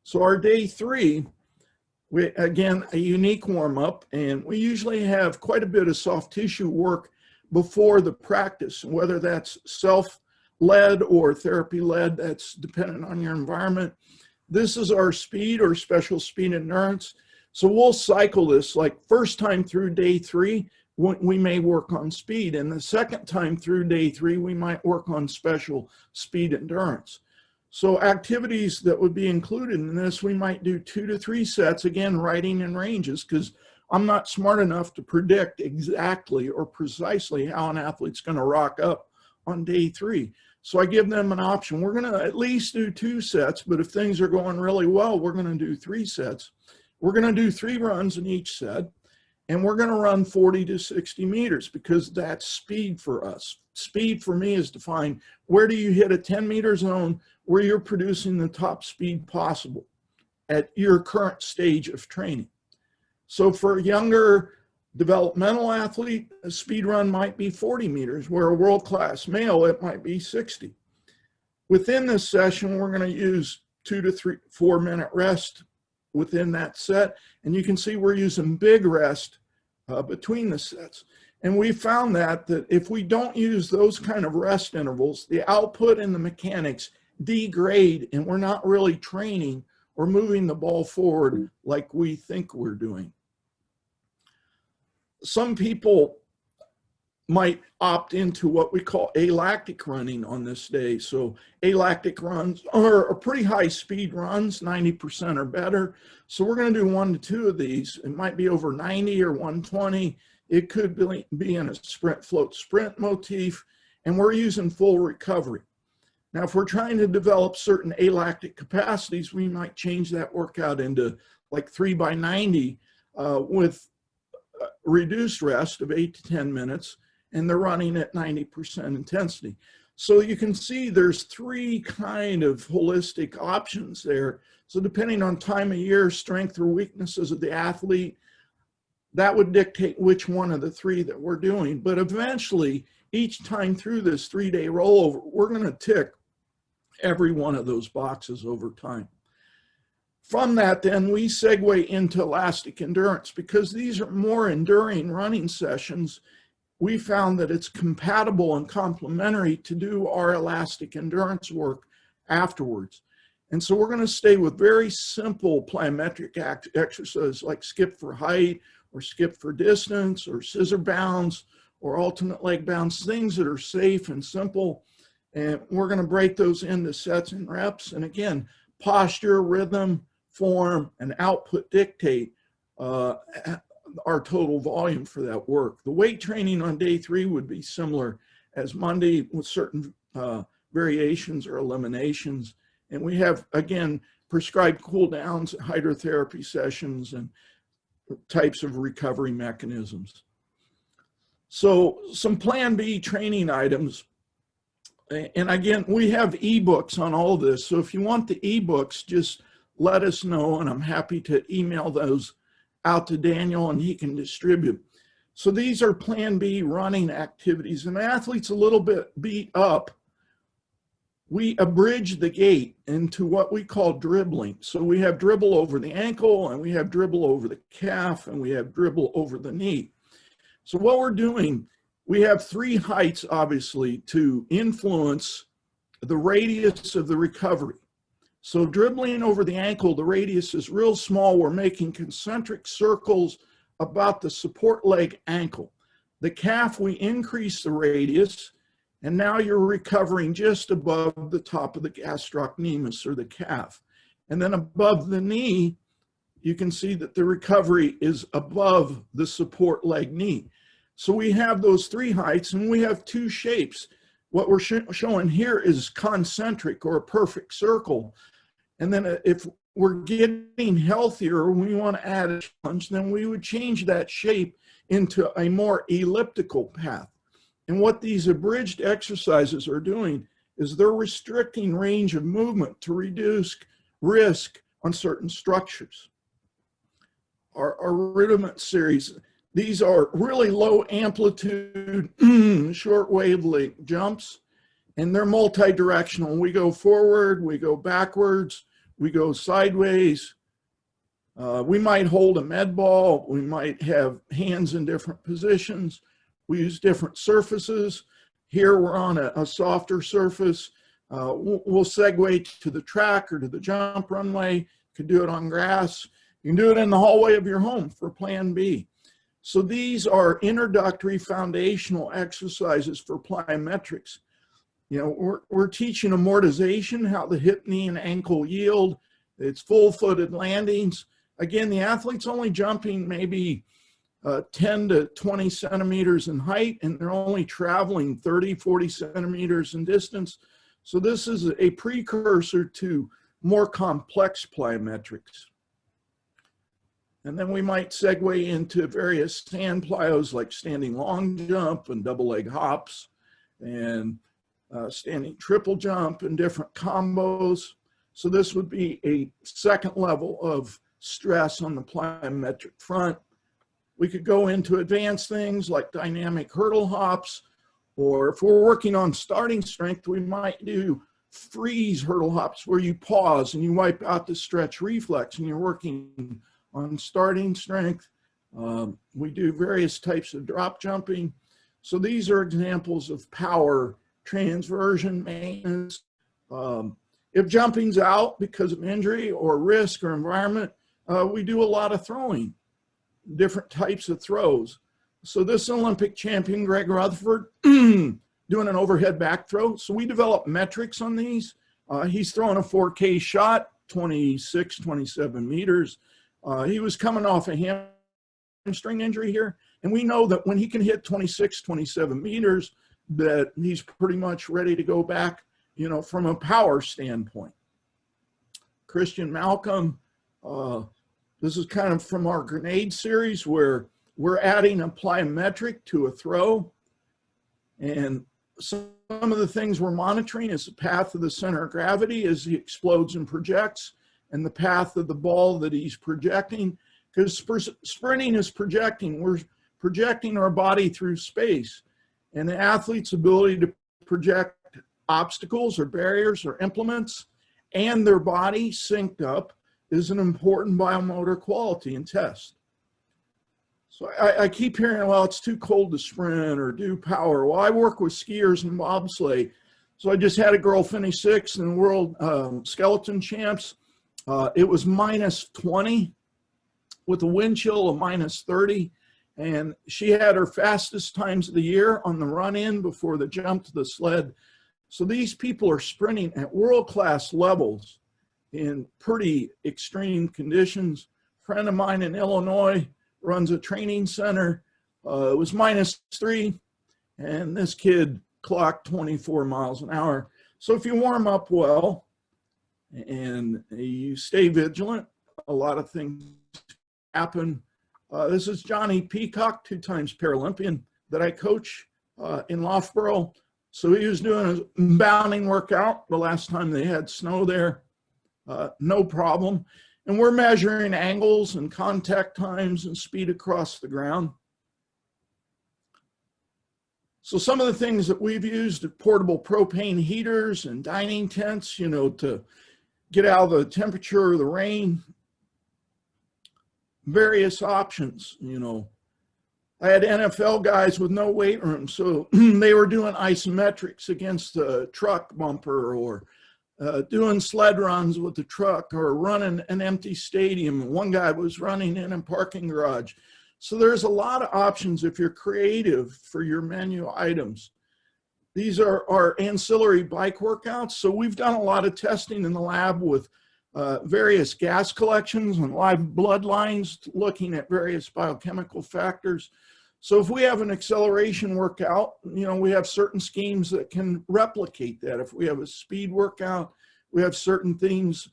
So our day 3, again, a unique warm-up, and we usually have quite a bit of soft tissue work before the practice, whether that's self-led or therapy-led, that's dependent on your environment. This is our speed or special speed endurance. So we'll cycle this, like first time through day 3, we may work on speed, and the second time through day 3, we might work on special speed endurance. So activities that would be included in this, we might do 2 to 3 sets, again, writing in ranges, because I'm not smart enough to predict exactly or precisely how an athlete's going to rock up on day 3. So I give them an option. We're going to at least do 2 sets, but if things are going really well, we're going to do 3 sets. We're going to do 3 runs in each set, and we're going to run 40 to 60 meters because that's speed for us. Speed for me is defined, where do you hit a 10-meter zone where you're producing the top speed possible at your current stage of training. So for a younger developmental athlete, a speed run might be 40 meters, where a world-class male, it might be 60. Within this session, we're going to use 2 to 4 minute rest within that set. And you can see we're using big rest between the sets. And we found that if we don't use those kind of rest intervals, the output and the mechanics degrade, and we're not really training or moving the ball forward like we think we're doing. Some people might opt into what we call alactic running on this day. So alactic runs are pretty high speed runs, 90% or better. So we're going to do 1 to 2 of these. It might be over 90 or 120. It could be in a sprint, float, sprint motif, and we're using full recovery. Now, if we're trying to develop certain alactic capacities, we might change that workout into like 3 by 90 with reduced rest of 8 to 10 minutes, and they're running at 90% intensity. So you can see there's 3 kind of holistic options there. So depending on time of year, strength or weaknesses of the athlete, that would dictate which one of the 3 that we're doing. But eventually, each time through this 3-day rollover, we're going to tick every one of those boxes over time. From that, then, we segue into elastic endurance. Because these are more enduring running sessions, we found that it's compatible and complementary to do our elastic endurance work afterwards. And so we're going to stay with very simple plyometric exercises like skip for height or skip for distance or scissor bounds or alternate leg bounds, things that are safe and simple. And we're going to break those into sets and reps. And again, posture, rhythm, form, and output dictate our total volume for that work. The weight training on day 3 would be similar as Monday with certain variations or eliminations. And we have, again, prescribed cool downs, hydrotherapy sessions, and types of recovery mechanisms. So some Plan B training items. And again, we have ebooks on all this. So if you want the ebooks, just let us know, and I'm happy to email those out to Daniel and he can distribute. So these are Plan B running activities. And the athlete's a little bit beat up. We abridge the gait into what we call dribbling. So we have dribble over the ankle, and we have dribble over the calf, and we have dribble over the knee. So what we're doing, we have three heights, obviously, to influence the radius of the recovery. So dribbling over the ankle, the radius is real small. We're making concentric circles about the support leg ankle. The calf, we increase the radius, and now you're recovering just above the top of the gastrocnemius, or the calf. And then above the knee, you can see that the recovery is above the support leg knee. So we have those three heights, and we have two shapes. What we're showing here is concentric, or a perfect circle. And then if we're getting healthier, we want to add a challenge, then we would change that shape into a more elliptical path. And what these abridged exercises are doing is they're restricting range of movement to reduce risk on certain structures. Our rudiment series, these are really low amplitude, short wavelength jumps, and they're multi-directional. We go forward, we go backwards, we go sideways. We might hold a med ball, we might have hands in different positions. We use different surfaces. Here we're on a softer surface. We'll segue to the track or to the jump runway. You can do it on grass. You can do it in the hallway of your home for Plan B. So these are introductory foundational exercises for plyometrics. You know, we're teaching amortization, how the hip, knee, and ankle yield. It's full-footed landings. Again, the athlete's only jumping maybe 10 to 20 centimeters in height, and they're only traveling 30, 40 centimeters in distance. So this is a precursor to more complex plyometrics. And then we might segue into various stand plyos, like standing long jump and double leg hops, and standing triple jump, and different combos. So this would be a second level of stress on the plyometric front. We could go into advanced things like dynamic hurdle hops, or if we're working on starting strength, we might do freeze hurdle hops, where you pause and you wipe out the stretch reflex, and you're working on starting strength. We do various types of drop jumping. So these are examples of power transversion maintenance. If jumping's out because of injury or risk or environment, we do a lot of throwing, different types of throws. So this Olympic champion, Greg Rutherford, doing an overhead back throw. So we developed metrics on these. He's throwing a 4K shot, 26, 27 meters. He was coming off a hamstring injury here. And we know that when he can hit 26, 27 meters, that he's pretty much ready to go back, you know, from a power standpoint. Christian Malcolm, this is kind of from our grenade series, where we're adding a plyometric to a throw. And some of the things we're monitoring is the path of the center of gravity as he explodes and projects, and the path of the ball that he's projecting. Because sprinting is projecting. We're projecting our body through space. And the athlete's ability to project obstacles or barriers or implements and their body synced up is an important biomotor quality and test. So I keep hearing, well, it's too cold to sprint or do power. Well, I work with skiers and bobsleigh. So I just had a girl finish sixth in the world skeleton champs. It was -20 with a wind chill of -30. And she had her fastest times of the year on the run in before the jump to the sled. So these people are sprinting at world-class levels in pretty extreme conditions. A friend of mine in Illinois runs a training center. It was -3, and this kid clocked 24 miles an hour. So if you warm up well, and you stay vigilant. A lot of things happen. This is Johnny Peacock, 2 times Paralympian that I coach in Loughborough. So he was doing a bounding workout the last time they had snow there, no problem. And we're measuring angles and contact times and speed across the ground. So some of the things that we've used are portable propane heaters and dining tents, you know, to get out of the temperature of the rain. Various options, you know. I had NFL guys with no weight room, so they were doing isometrics against the truck bumper, or doing sled runs with the truck, or running an empty stadium. One guy was running in a parking garage. So there's a lot of options if you're creative for your menu items. These are our ancillary bike workouts. So we've done a lot of testing in the lab with various gas collections and live blood lines, looking at various biochemical factors. So if we have an acceleration workout, you know, we have certain schemes that can replicate that. If we have a speed workout, we have certain things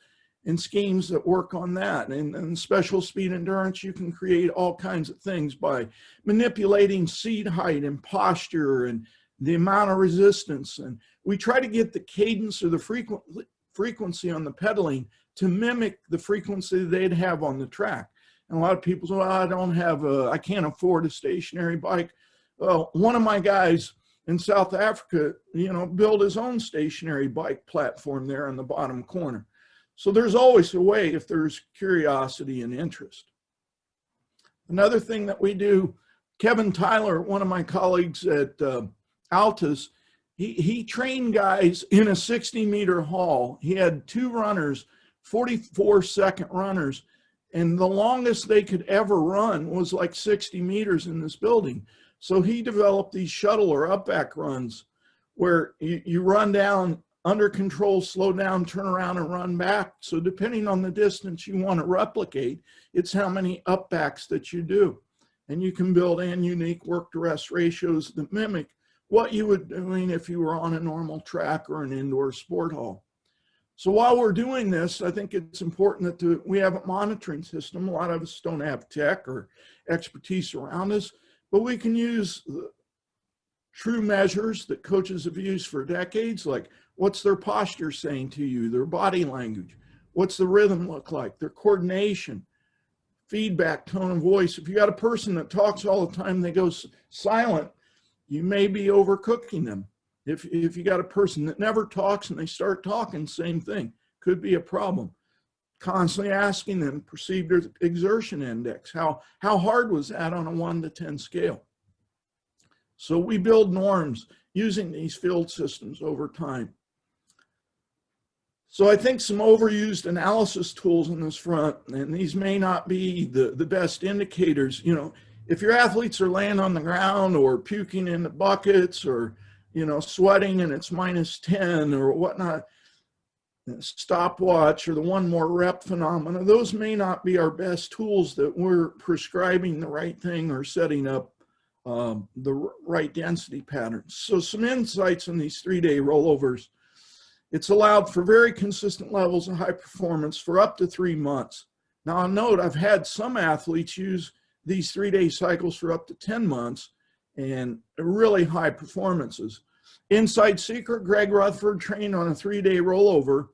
and schemes that work on that. And special speed endurance, you can create all kinds of things by manipulating seat height and posture and the amount of resistance. And we try to get the cadence or the frequency on the pedaling to mimic the frequency they'd have on the track. And a lot of people say, well, I can't afford a stationary bike. Well, one of my guys in South Africa, you know, built his own stationary bike platform there in the bottom corner. So there's always a way if there's curiosity and interest. Another thing that we do, Kevin Tyler, one of my colleagues at Altus, he trained guys in a 60-meter haul. He had 2 runners, 44-second runners, and the longest they could ever run was like 60 meters in this building. So he developed these shuttle or upback runs where you run down under control, slow down, turn around and run back. So depending on the distance you want to replicate, it's how many upbacks that you do. And you can build in unique work to rest ratios that mimic what you would do if you were on a normal track or an indoor sport hall. So while we're doing this, I think it's important that we have a monitoring system. A lot of us don't have tech or expertise around us, but we can use the true measures that coaches have used for decades, like what's their posture saying to you, their body language, what's the rhythm look like, their coordination, feedback, tone of voice. If you got a person that talks all the time, they go silent, you may be overcooking them. If you got a person that never talks and they start talking, same thing, could be a problem. Constantly asking them perceived exertion index. How hard was that on a 1 to 10 scale? So we build norms using these field systems over time. So I think some overused analysis tools in this front, and these may not be the best indicators. You know, if your athletes are laying on the ground or puking in the buckets or, you know, sweating and it's -10 or whatnot, stopwatch or the 1 more rep phenomena, those may not be our best tools that we're prescribing the right thing or setting up the right density patterns. So some insights in these 3-day rollovers. It's allowed for very consistent levels of high performance for up to 3 months. Now I'll note I've had some athletes use these 3-day cycles for up to 10 months and really high performances. Inside secret, Greg Rutherford trained on a 3-day rollover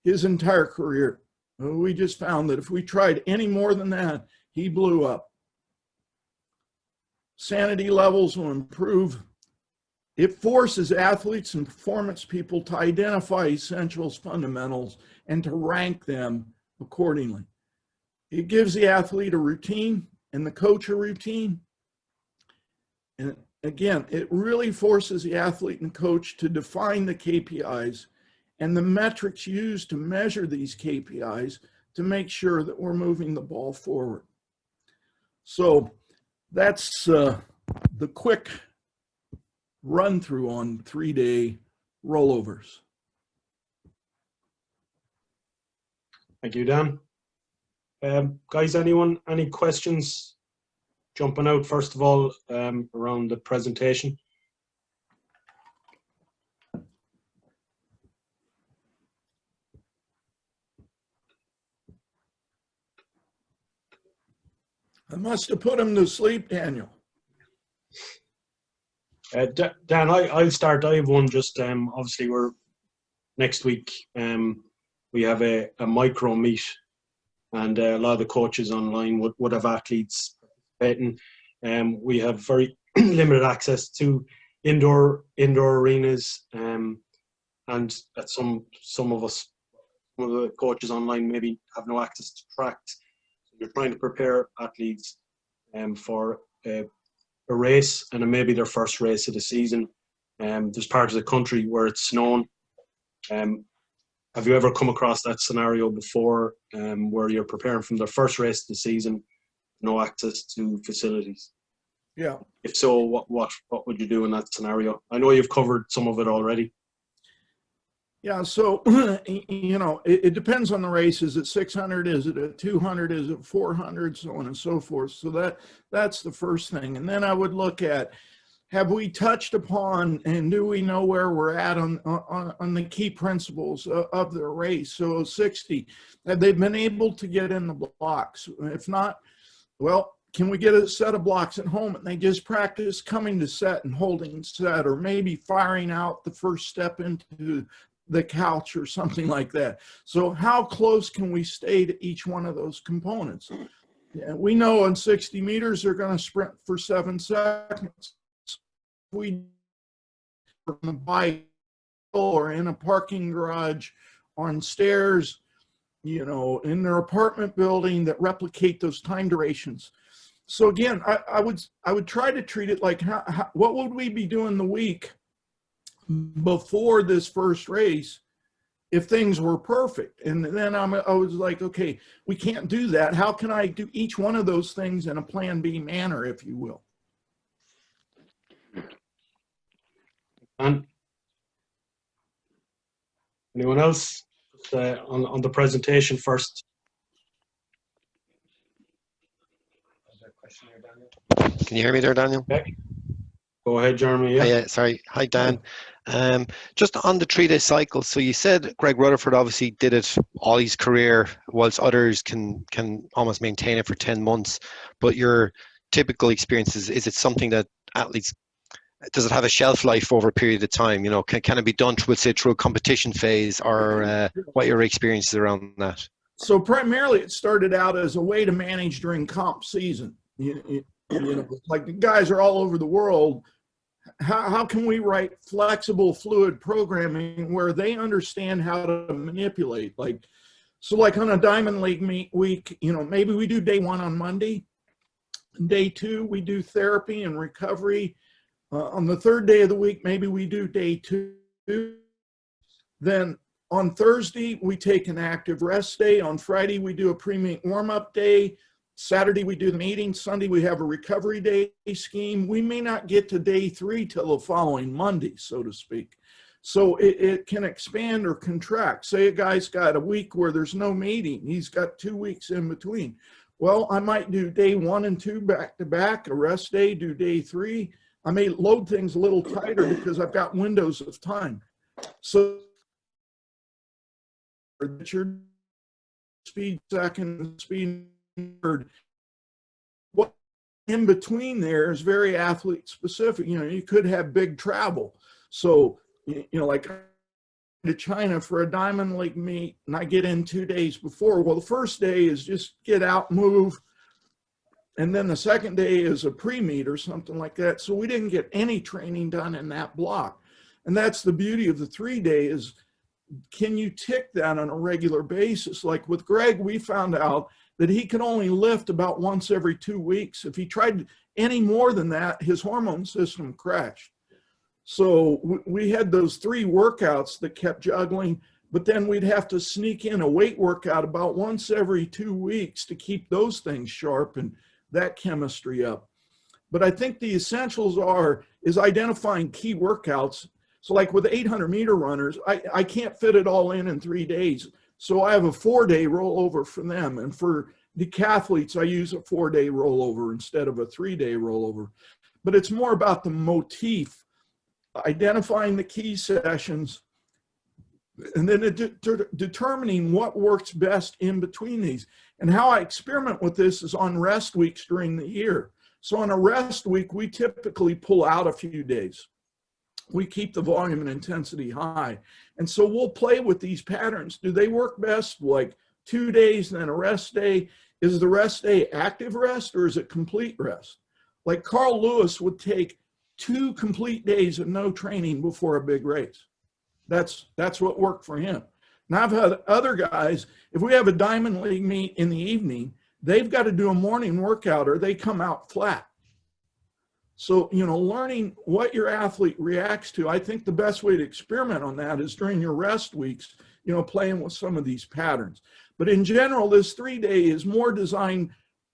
his entire career. We just found that if we tried any more than that, he blew up. Sanity levels will improve. It forces athletes and performance people to identify essentials, fundamentals, and to rank them accordingly. It gives the athlete a routine and the coach a routine. And again, it really forces the athlete and coach to define the KPIs and the metrics used to measure these KPIs to make sure that we're moving the ball forward. So that's the quick run through on 3-day rollovers. Thank you, Dan. Guys, any questions jumping out first of all around the presentation? I must have put him to sleep, Daniel. Dan, I'll start. I have one. Just obviously we're next week. We have a micro meet, and a lot of the coaches online would have athletes participating. We have very limited access to indoor arenas, and at some of the coaches online maybe have no access to tracks. So you're trying to prepare athletes for a race, and it may be their first race of the season. There's parts of the country where it's snowing. Have you ever come across that scenario before, where you're preparing from their first race of the season, no access to facilities? Yeah. If so, what would you do in that scenario? I know you've covered some of it already. Yeah, so, you know, it depends on the race. Is it 600? Is it a 200? Is it 400? So on and so forth. So that's the first thing. And then I would look at, have we touched upon and do we know where we're at on the key principles of the race? So 60, have they been able to get in the blocks? If not, well, can we get a set of blocks at home and they just practice coming to set and holding set, or maybe firing out the first step into the couch or something like that? So how close can we stay to each one of those components? Yeah, we know in 60 meters, they're going to sprint for 7 seconds. We on a bike or in a parking garage, on stairs, you know, in their apartment building, that replicate those time durations. So again, I would try to treat it like what would we be doing the week before this first race if things were perfect? And then I was like, okay, we can't do that. How can I do each one of those things in a plan B manner, if you will? And anyone else on the presentation first? Can you hear me there, Daniel? Okay. Go ahead, Jeremy. Yeah. Yeah, sorry. Hi, Dan. Just on the 3-day cycle. So you said Greg Rutherford obviously did it all his career, whilst others can almost maintain it for 10 months. But your typical experience is it something that athletes, does it have a shelf life over a period of time? You know, can it be done through a competition phase, or what your experience is around that? So primarily it started out as a way to manage during comp season. You know, like the guys are all over the world. How can we write flexible, fluid programming where they understand how to manipulate? Like, so like on a Diamond League week, you know, maybe we do day 1 on Monday. Day 2, we do therapy and recovery. On the 3rd day of the week, maybe we do day 2. Then on Thursday, we take an active rest day. On Friday, we do a pre-meet warm-up day. Saturday, we do the meeting. Sunday, we have a recovery day scheme. We may not get to day 3 till the following Monday, so to speak. So it can expand or contract. Say a guy's got a week where there's no meeting. He's got 2 weeks in between. Well, I might do day 1 and 2 back to back, a rest day, do day 3. I may load things a little tighter because I've got windows of time. So your speed second, speed third. What in between there is very athlete specific. You know, you could have big travel. So, you know, like to China for a Diamond League meet, and I get in 2 days before. Well, the first day is just get out, move. And then the second day is a pre-meet or something like that. So we didn't get any training done in that block. And that's the beauty of the 3-day is, can you tick that on a regular basis? Like with Greg, we found out that he could only lift about once every 2 weeks. If he tried any more than that, his hormone system crashed. So we had those 3 workouts that kept juggling, but then we'd have to sneak in a weight workout about once every 2 weeks to keep those things sharp and that chemistry up. But I think the essentials is identifying key workouts. So like with 800-meter runners, I can't fit it all in 3 days. So I have a 4-day rollover for them. And for decathletes, I use a 4-day rollover instead of a 3-day rollover. But it's more about the motif, identifying the key sessions, and then determining what works best in between these. And how I experiment with this is on rest weeks during the year. So on a rest week, we typically pull out a few days. We keep the volume and intensity high. And so we'll play with these patterns. Do they work best like 2 days and then a rest day? Is the rest day active rest or is it complete rest? Like Carl Lewis would take 2 complete days of no training before a big race. That's what worked for him. Now I've had other guys, if we have a Diamond League meet in the evening, they've got to do a morning workout or they come out flat. So, you know, learning what your athlete reacts to, I think the best way to experiment on that is during your rest weeks, you know, playing with some of these patterns. But in general, this 3-day is more designed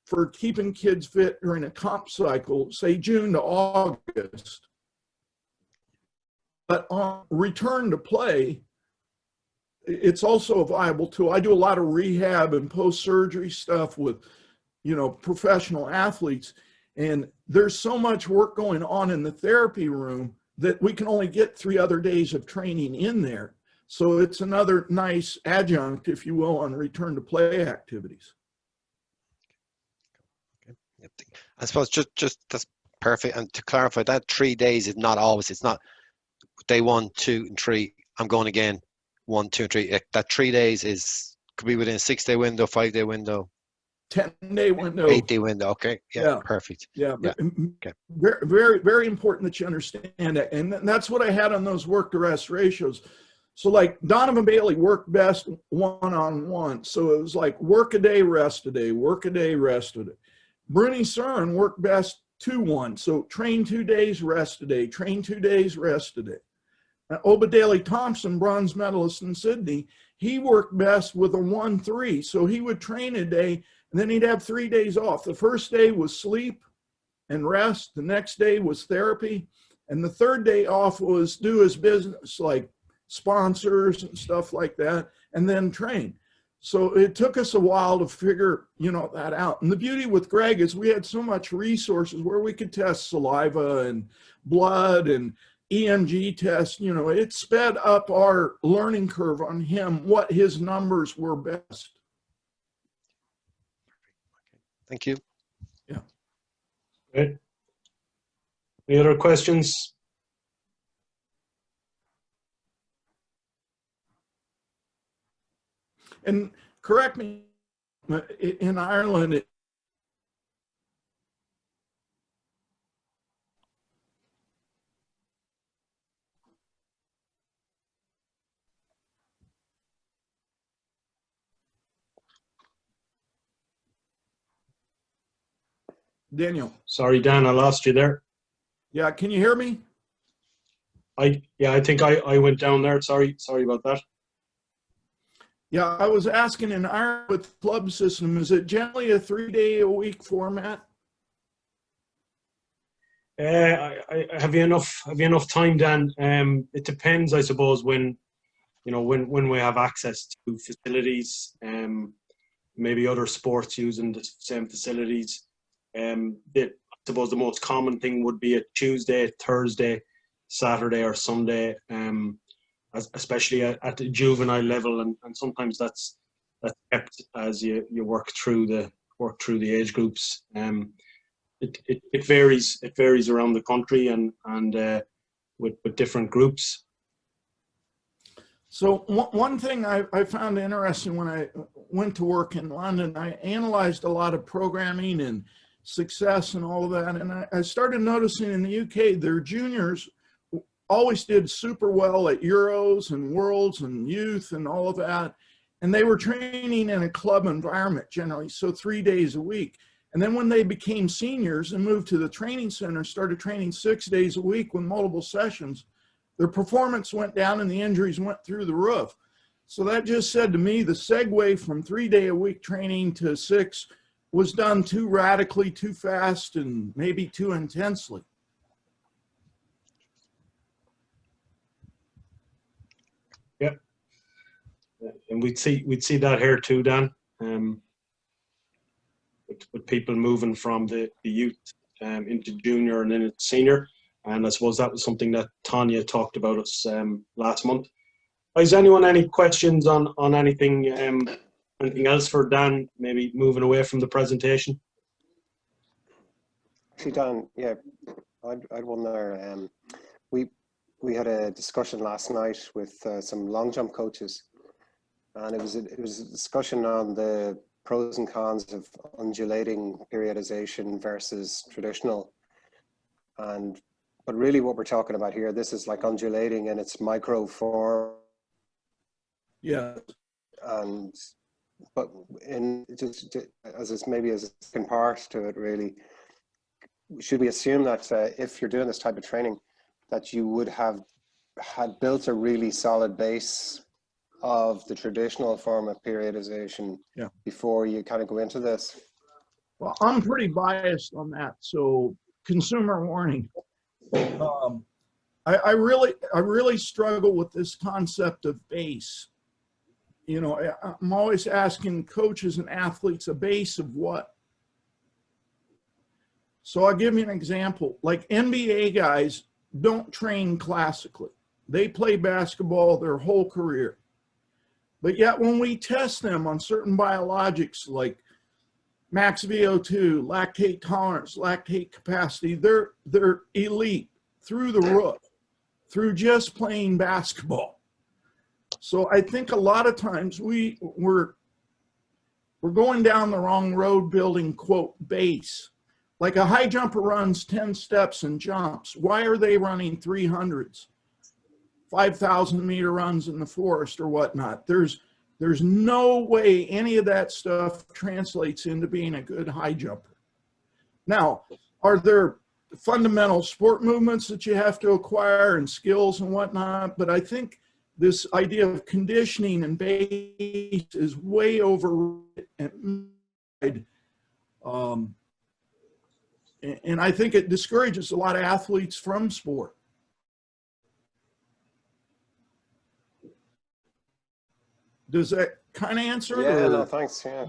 for keeping kids fit during a comp cycle, say June to August. But on return to play, it's also a viable tool. I do a lot of rehab and post-surgery stuff with, you know, professional athletes. And there's so much work going on in the therapy room that we can only get 3 other days of training in there. So it's another nice adjunct, if you will, on return to play activities. I suppose just that's perfect. And to clarify, that 3 days is not always, it's not day 1, 2, and 3, I'm going again, 1, 2, and 3. That 3 days could be within a 6-day window, 5-day window. 10-day window. 8-day window. Okay. Yeah. Perfect. Yeah. Yeah. Okay. Very, very, very important that you understand that. And that's what I had on those work to rest ratios. So like Donovan Bailey worked best one-on-one. So it was like work a day, rest a day, work a day, rest a day. Bruni Cern worked best 2-1. So train 2 days, rest a day, train 2 days, rest a day. Obadale Thompson, bronze medalist in Sydney, he worked best with a 1-3. So he would train a day and then he'd have 3 days off. The first day was sleep and rest. The next day was therapy. And the third day off was do his business, like sponsors and stuff like that, and then train. So it took us a while to figure, you know, that out. And the beauty with Greg is we had so much resources where we could test saliva and blood and EMG tests. You know, it sped up our learning curve on him, what his numbers were best. Thank you. Yeah. Great. Any other questions? And correct me, in Ireland, Daniel. Sorry, Dan, I lost you there. Yeah, can you hear me? I think I went down there. Sorry about that. Yeah, I was asking in Ireland with club system, is it generally a 3-day-a-week format? Have you enough time, Dan? It depends, I suppose, when we have access to facilities, maybe other sports using the same facilities. I suppose the most common thing would be a Tuesday, Thursday, Saturday, or Sunday. Especially at the juvenile level, and sometimes that's kept as you work through the age groups. It varies around the country and with different groups. So one thing I found interesting when I went to work in London, I analyzed a lot of programming and success and all of that, and I started noticing in the UK their juniors always did super well at Euros and Worlds and youth and all of that. And they were training in a club environment generally, so 3 days a week. And then when they became seniors and moved to the training center, started training 6 days a week with multiple sessions, their performance went down and the injuries went through the roof. So that just said to me, the segue from 3-day-a-week training to 6 was done too radically, too fast, and maybe too intensely. Yeah, and we'd see that here too, Dan. With people moving from the youth into junior and then into senior, and I suppose that was something that Tanya talked about us last month. Has anyone any questions on anything Anything else for Dan, maybe moving away from the presentation? Actually, Dan, yeah, I'd wonder, we had a discussion last night with some long jump coaches, and it was a discussion on the pros and cons of undulating periodization versus traditional. But really what we're talking about here, this is like undulating in its micro form. Yeah. But maybe as a second part to it, really, should we assume that if you're doing this type of training, that you would have had built a really solid base of the traditional form of periodization before you kind of go into this? Well, I'm pretty biased on that, so consumer warning. I really struggle with this concept of base. You know, I'm always asking coaches and athletes a base of what? So I'll give you an example. Like NBA guys don't train classically. They play basketball their whole career. But yet when we test them on certain biologics like max VO2, lactate tolerance, lactate capacity, they're elite through the roof, through just playing basketball. So I think a lot of times we're going down the wrong road building, quote, base. Like a high jumper runs 10 steps and jumps. Why are they running 300s, 5,000 meter runs in the forest or whatnot? There's no way any of that stuff translates into being a good high jumper. Now, are there fundamental sport movements that you have to acquire and skills and whatnot? But I think this idea of conditioning and base is way overrated. And I think it discourages a lot of athletes from sport. Does that kind of answer? Yeah, no, thanks. Yeah.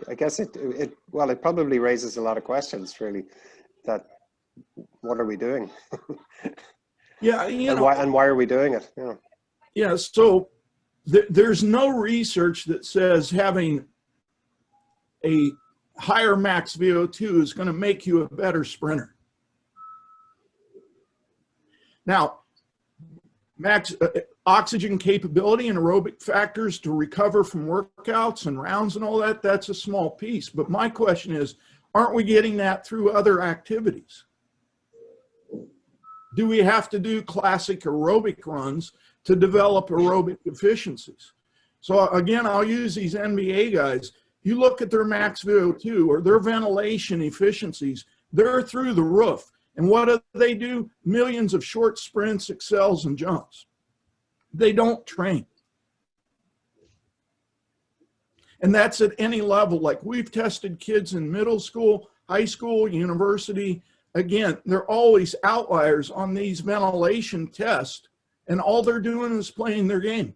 I guess it probably raises a lot of questions, really. That what are we doing? Yeah, and why are we doing it? Yeah. Yeah. So there's no research that says having a higher max VO2 is going to make you a better sprinter. Now, max oxygen capability and aerobic factors to recover from workouts and rounds and all that, that's a small piece. But my question is, aren't we getting that through other activities? Do we have to do classic aerobic runs to develop aerobic efficiencies? So again, I'll use these NBA guys. You look at their max VO2 or their ventilation efficiencies, they're through the roof. And what do? Millions of short sprints, accels, and jumps. They don't train. And that's at any level. Like we've tested kids in middle school, high school, university. Again, they're always outliers on these ventilation tests, and all they're doing is playing their game.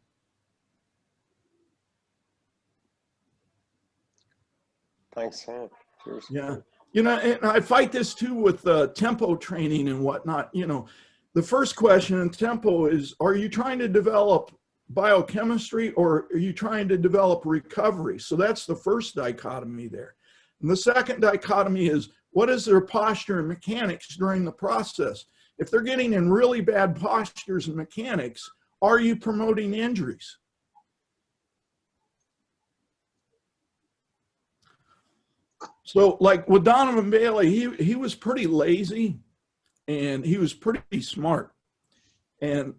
Thanks. Yeah. Cheers. Yeah. You know, and I fight this too with tempo training and whatnot. You know, the first question in tempo is, are you trying to develop biochemistry or are you trying to develop recovery? So that's the first dichotomy there. And the second dichotomy is, what is their posture and mechanics during the process? If they're getting in really bad postures and mechanics, are you promoting injuries? So like with Donovan Bailey, he was pretty lazy and he was pretty smart. And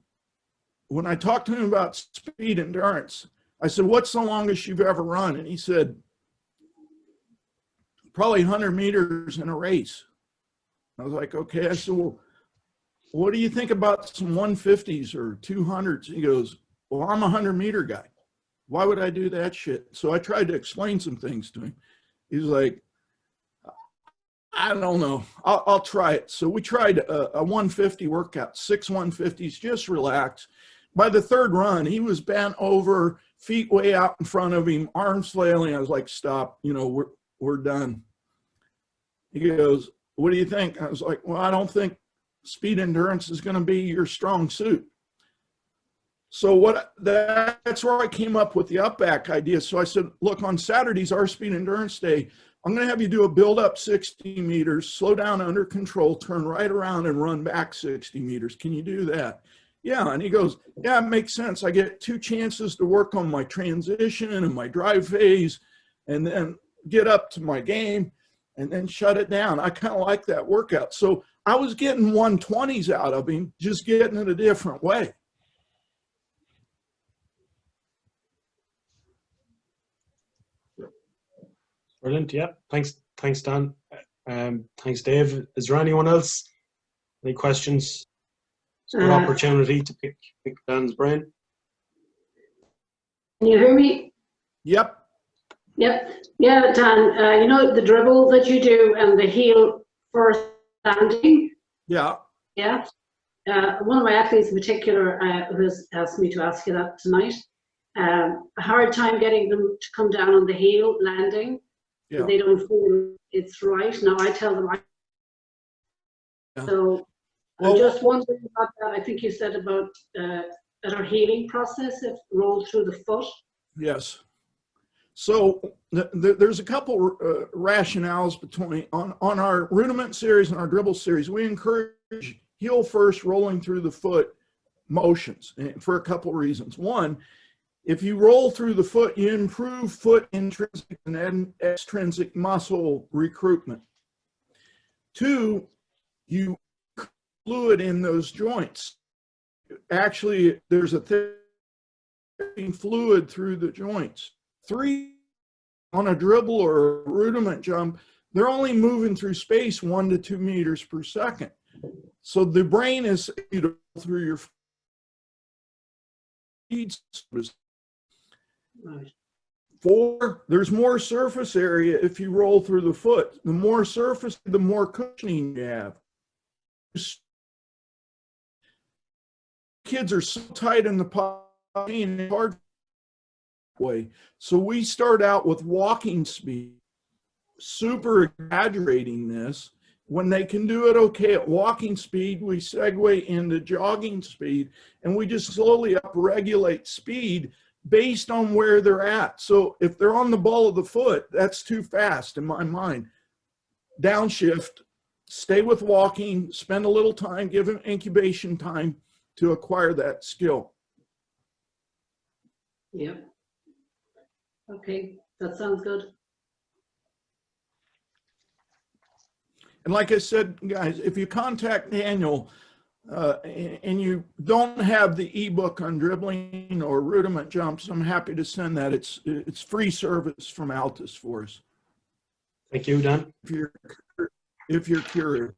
when I talked to him about speed endurance, I said, what's the longest you've ever run? And he said, probably 100 meters in a race. I was like, okay. I said, well, what do you think about some 150s or 200s? He goes, well, I'm a 100-meter guy. Why would I do that shit? So I tried to explain some things to him. He's like, I don't know. I'll try it. So we tried a 150 workout, 6 150s, just relax. By the third run, he was bent over, feet way out in front of him, arms flailing. I was like, stop, you know, we're done. He goes, what do you think? I was like, well, I don't think speed endurance is going to be your strong suit. So that's where I came up with the upback idea. So I said, look, on Saturdays, our speed endurance day, I'm going to have you do a build up 60 meters, slow down under control, turn right around and run back 60 meters. Can you do that? Yeah. And he goes, yeah, it makes sense. I get 2 chances to work on my transition and my drive phase and then get up to my game and then shut it down. I kind of like that workout. So I was getting 120s out of him, just getting it a different way. Brilliant. Yeah. Thanks, Dan. Thanks, Dave. Is there anyone else? Any questions? It's a good opportunity to pick Dan's brain. Can you hear me? Yep. Yep. Yeah, Dan, you know the dribble that you do and the heel first landing? Yeah. Yeah. One of my athletes in particular has asked me to ask you that tonight. A hard time getting them to come down on the heel landing. Yeah. They don't feel it's right. Now I tell them. Yeah. So Well, I'm just wondering about that. I think you said about at our healing process, if rolled through the foot. yes. So there's a couple rationales between on our rudiment series and our dribble series. We encourage heel first rolling through the foot motions for a couple reasons. One, if you roll through the foot, you improve foot intrinsic and extrinsic muscle recruitment. 2, you fluid in those joints. Actually, there's a thin fluid through the joints. 3, on a dribble or a rudiment jump, they're only moving through space 1 to 2 meters per second. So the brain is through your feet. Right. 4, there's more surface area if you roll through the foot. The more surface, the more cushioning you have. Kids are so tight in the plane, hard way. So we start out with walking speed, super exaggerating this. When they can do it okay at walking speed, we segue into jogging speed, and we just slowly upregulate speed based on where they're at. So if they're on the ball of the foot, that's too fast in my mind. Downshift, stay with walking, spend a little time, give them incubation time to acquire that skill. Yep. Okay, that sounds good. And like I said, guys, if you contact Daniel and you don't have the ebook on dribbling or rudiment jumps, I'm happy to send that. It's free service from Altus for us. Thank you, Dan. If you're curious.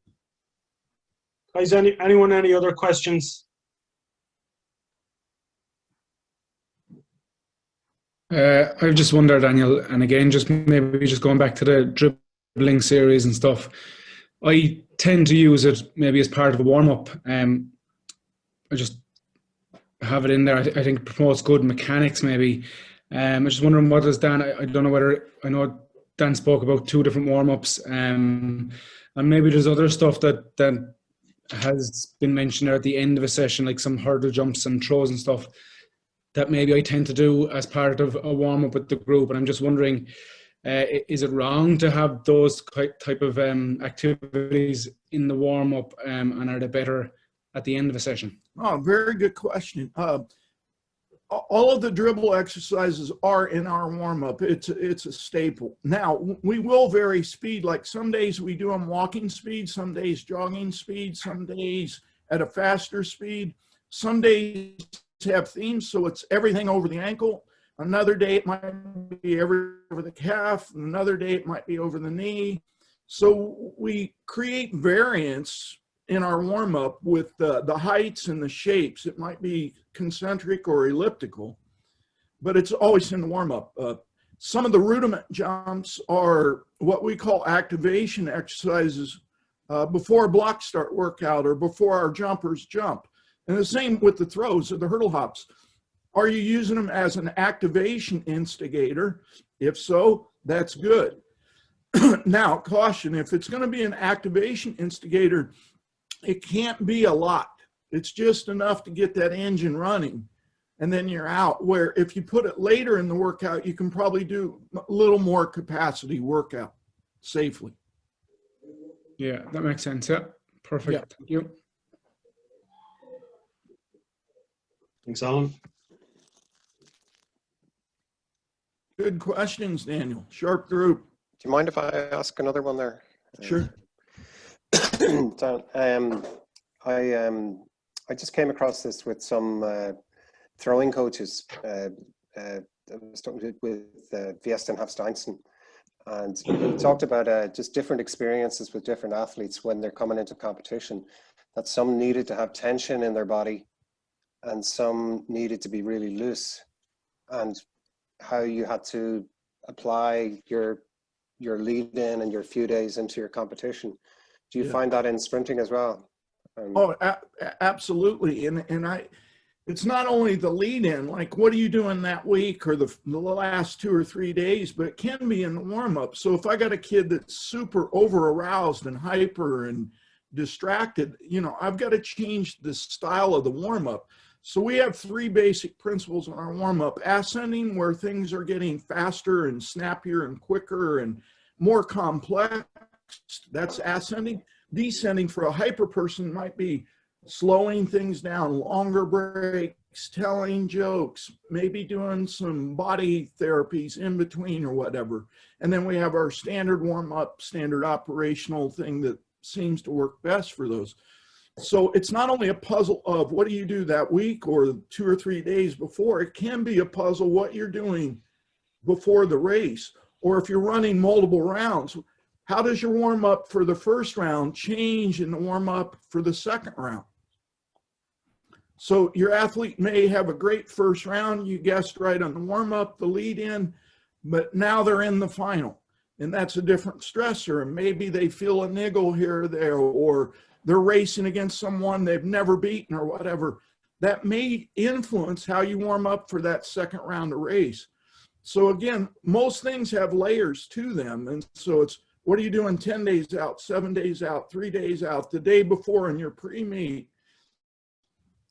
Guys, anyone, any other questions? I've just wondered, Daniel, and again, just maybe just going back to the dribbling series and stuff, I tend to use it maybe as part of a warm-up. I just have it in there. I think it promotes good mechanics maybe. I'm just wondering what does Dan, I don't know whether, I know Dan spoke about 2 different warm-ups, and maybe there's other stuff that has been mentioned there at the end of a session, like some hurdle jumps and throws and stuff that maybe I tend to do as part of a warm-up with the group. And I'm just wondering, is it wrong to have those type of activities in the warm-up, and are they better at the end of a session? Oh, very good question. All of the dribble exercises are in our warm-up. It's a staple. Now, we will vary speed. Like some days we do them walking speed, some days jogging speed, some days at a faster speed. Some days have themes, so it's everything over the ankle. Another day it might be over the calf. Another day it might be over the knee. So we create variance in our warm-up with the heights and the shapes. It might be concentric or elliptical, but it's always in the warm-up. Some of the rudiment jumps are what we call activation exercises before a block start workout or before our jumpers jump. And the same with the throws or the hurdle hops. Are you using them as an activation instigator? If so, that's good. Now, caution, if it's going to be an activation instigator, it can't be a lot. It's just enough to get that engine running. and then you're out. Where if you put it later in the workout, you can probably do a little more capacity workout safely. Yeah, that makes sense. Yeah, perfect. Yeah. Thank you. Thanks, Alan. Good questions, Daniel. Sharp group. Do you mind if I ask another one there? Sure. Dan, I just came across this with some throwing coaches. I was talking with Viesta and Hafsteinson, and we talked about just different experiences with different athletes when they're coming into competition, that some needed to have tension in their body and some needed to be really loose, and how you had to apply your lead in and your few days into your competition. Do you find that in sprinting as well? Absolutely. And it's not only the lead in, like what are you doing that week or the last 2 or 3 days, but it can be in the warm up. So if I got a kid that's super over aroused and hyper and distracted, you know, I've got to change the style of the warm up. So we have 3 basic principles in our warm up: ascending, where things are getting faster and snappier and quicker and more complex. That's ascending. Descending for a hyper person might be slowing things down, longer breaks, telling jokes, maybe doing some body therapies in between or whatever. And then we have our standard warm up, standard operational thing that seems to work best for those. So it's not only a puzzle of what do you do that week or 2 or 3 days before, it can be a puzzle what you're doing before the race. Or if you're running multiple rounds, how does your warm up for the first round change in the warm up for the second round? So your athlete may have a great first round, you guessed right on the warm up, the lead in, but now they're in the final. And that's a different stressor. And maybe they feel a niggle here or there, or they're racing against someone they've never beaten or whatever. That may influence how you warm up for that second round of race. So again, most things have layers to them. And so it's, what are you doing 10 days out, 7 days out, 3 days out, the day before in your pre-meet?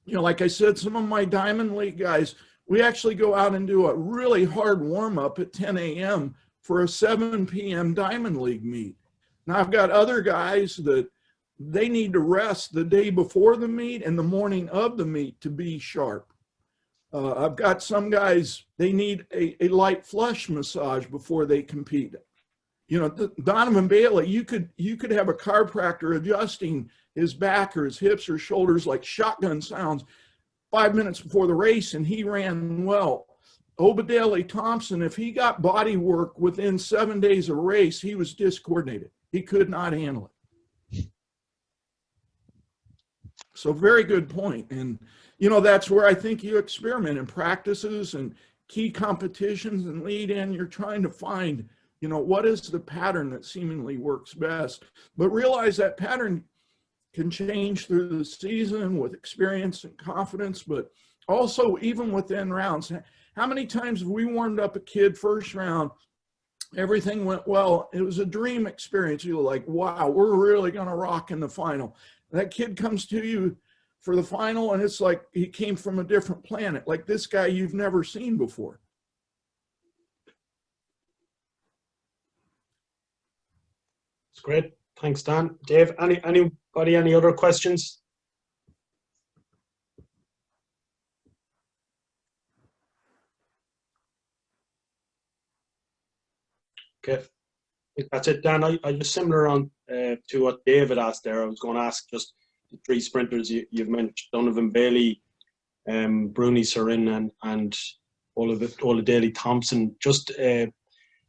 You know, like I said, some of my Diamond League guys, we actually go out and do a really hard warm up at 10 a.m. for a 7 p.m. Diamond League meet. Now I've got other guys that they need to rest the day before the meet and the morning of the meet to be sharp. I've got some guys, they need a light flush massage before they compete. You know, Donovan Bailey, you could have a chiropractor adjusting his back or his hips or shoulders like shotgun sounds 5 minutes before the race, and he ran well. Obadele Thompson, if he got body work within 7 days of race, he was discoordinated. He could not handle it. So very good point. And, you know, that's where I think you experiment in practices and key competitions and lead in. You're trying to find, you know, what is the pattern that seemingly works best, but realize that pattern can change through the season with experience and confidence, but also even within rounds. How many times have we warmed up a kid first round, everything went well, it was a dream experience, you're like, wow, we're really going to rock in the final. That kid comes to you for the final and it's like he came from a different planet, like this guy you've never seen before. It's great. Thanks, Dan. Dave, anybody, any other questions? Okay. I think that's it, Dan. I just similar on to what David asked there. I was going to ask just the 3 sprinters you've mentioned: Donovan Bailey, Bruni Sarin, and Oladele Thompson. Just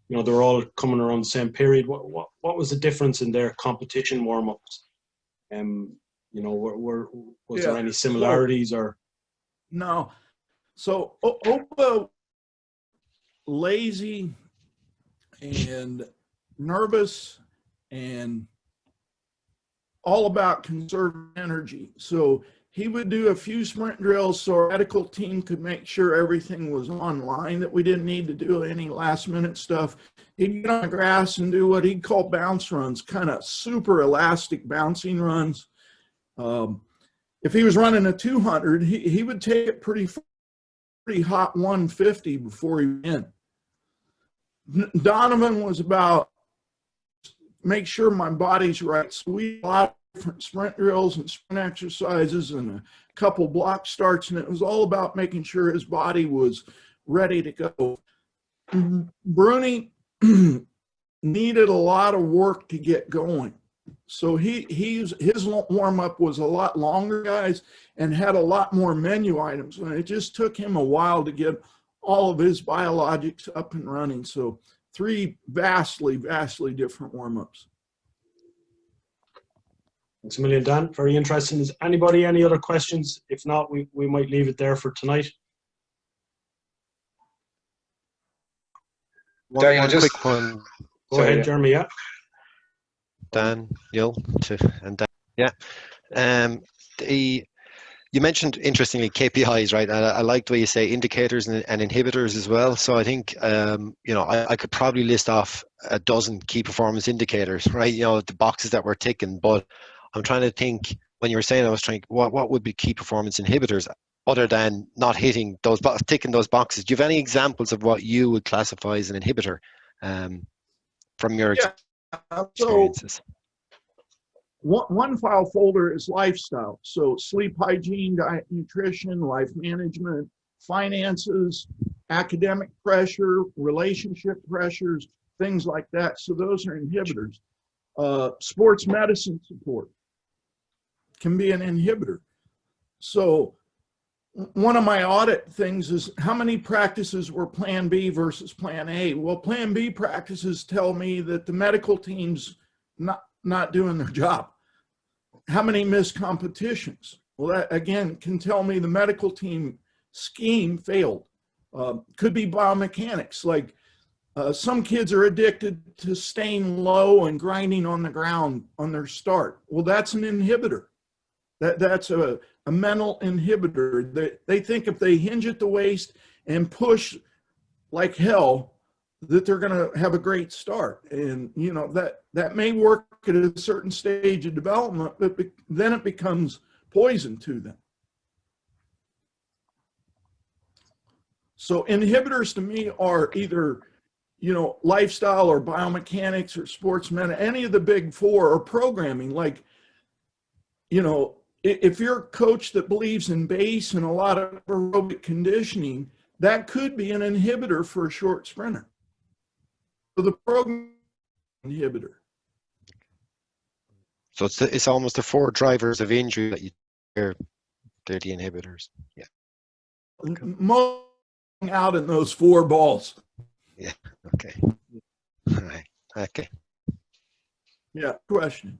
you know, they're all coming around the same period. What was the difference in their competition warm-ups? You know, was there any similarities or? No. So Opa, lazy and nervous and all about conserving energy. So he would do a few sprint drills so our medical team could make sure everything was online, that we didn't need to do any last minute stuff. He'd get on the grass and do what he'd call bounce runs, kind of super elastic bouncing runs. If he was running a 200, he would take it pretty far pretty hot 150 before he went in. Donovan was about make sure my body's right. So we had a lot of different sprint drills and sprint exercises and a couple block starts, and it was all about making sure his body was ready to go. Bruni needed a lot of work to get going. So his warm-up was a lot longer, guys, and had a lot more menu items. And it just took him a while to get all of his biologics up and running. So 3 vastly different warm-ups. Thanks a million, Dan. Very interesting. Is anybody any other questions? If not, we might leave it there for tonight. One quick one. Go ahead, Jeremy. Yeah. Dan, Neil, and Dan. Yeah. You mentioned, interestingly, KPIs, right? And I like the way you say indicators and inhibitors as well. So I think, you know, I could probably list off a dozen key performance indicators, right? You know, the boxes that we're ticking. But I'm trying to think, when you were saying, I was trying, what would be key performance inhibitors other than not hitting those, ticking those boxes? Do you have any examples of what you would classify as an inhibitor from your experiences? So one file folder is lifestyle. So sleep hygiene, diet, nutrition, life management, finances, academic pressure, relationship pressures, things like that. So those are inhibitors. Sports medicine support can be an inhibitor. So one of my audit things is how many practices were Plan B versus Plan A? Well, Plan B practices tell me that the medical team's not doing their job. How many missed competitions? Well, that again can tell me the medical team scheme failed. Could be biomechanics, like some kids are addicted to staying low and grinding on the ground on their start. Well, that's an inhibitor. That's a mental inhibitor. They think if they hinge at the waist and push like hell, that they're going to have a great start. And, you know, that may work at a certain stage of development, but then it becomes poison to them. So inhibitors to me are either, you know, lifestyle or biomechanics or sports medicine, any of the big 4, or programming. Like, you know, if you're a coach that believes in base and a lot of aerobic conditioning, that could be an inhibitor for a short sprinter. So the program inhibitor. So it's almost the 4 drivers of injury that they're the inhibitors. Yeah. Most out in those 4 balls. Yeah. Okay. All right. Okay. Yeah. Question.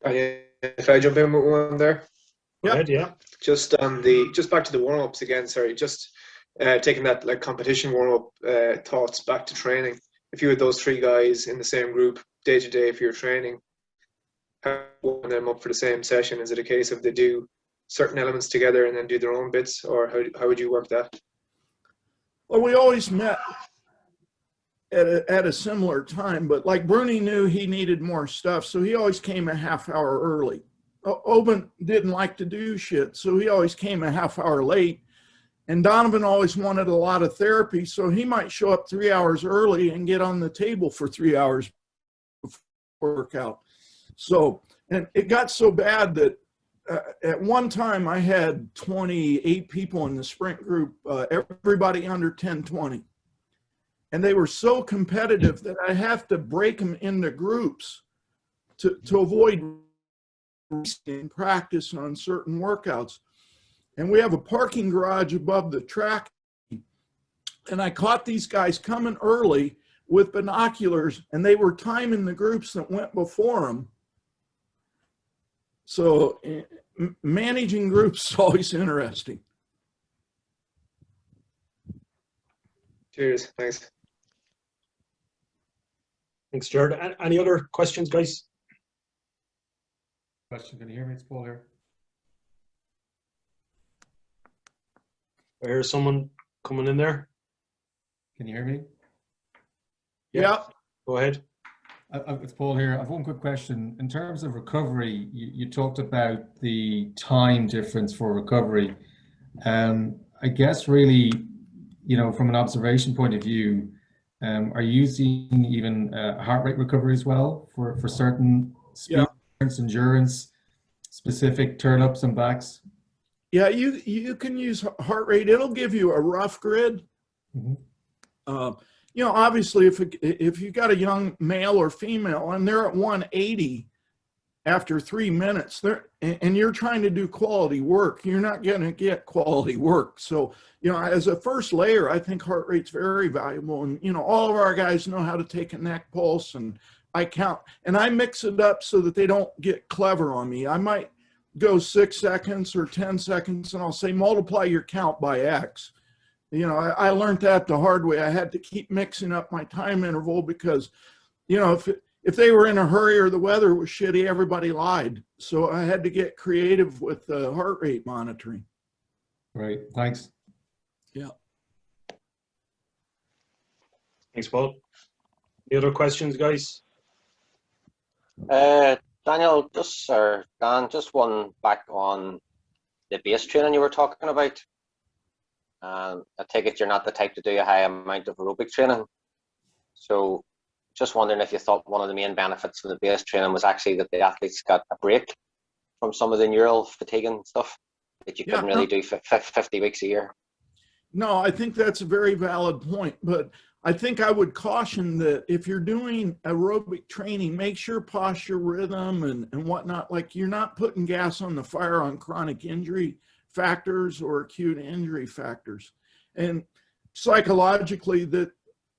If I jump in with one there? Go ahead, yeah. Just back to the warm-ups again, sorry, just taking that like competition warm-up thoughts back to training. If you had those 3 guys in the same group day to day for your training, how warm them up for the same session? Is it a case of they do certain elements together and then do their own bits, or how would you work that? Well, we always met at a similar time, but like Bruni knew he needed more stuff, so he always came a half hour early. Oben didn't like to do shit, so he always came a half hour late. And Donovan always wanted a lot of therapy, so he might show up 3 hours early and get on the table for 3 hours before workout. So, and it got so bad that at one time I had 28 people in the sprint group, everybody under 10-20. And they were so competitive that I have to break them into groups to avoid practice on certain workouts. And we have a parking garage above the track. And I caught these guys coming early with binoculars, and they were timing the groups that went before them. So managing groups is always interesting. Cheers, thanks. Thanks, Jared. Any other questions, guys? Question, can you hear me? It's Paul here. I hear someone coming in there. Can you hear me? Yeah. Go ahead. It's Paul here. I have one quick question. In terms of recovery, you talked about the time difference for recovery. I guess really, you know, from an observation point of view, are you seeing even heart rate recovery as well for certain speed, endurance, specific turn-ups and backs? Yeah, you can use heart rate. It'll give you a rough grid. You know, obviously, if you got a young male or female and they're at 180 after 3 minutes, and you're trying to do quality work, you're not going to get quality work. So, you know, as a first layer, I think heart rate's very valuable. And, you know, all of our guys know how to take a neck pulse, and I count, and I mix it up so that they don't get clever on me. I might go 6 seconds or 10 seconds, and I'll say, multiply your count by X. You know, I learned that the hard way. I had to keep mixing up my time interval because, you know, if they were in a hurry or the weather was shitty, everybody lied. So I had to get creative with the heart rate monitoring. Great, thanks. Yeah. Thanks, Paul. Any other questions, guys? Daniel, Dan, just one back on the base training you were talking about. I take it you're not the type to do a high amount of aerobic training. So just wondering if you thought one of the main benefits of the base training was actually that the athletes got a break from some of the neural fatigue and stuff that you couldn't really do 50 weeks a year. No, I think that's a very valid point, but I think I would caution that if you're doing aerobic training, make sure posture, rhythm, and whatnot, like you're not putting gas on the fire on chronic injury factors or acute injury factors. And psychologically that,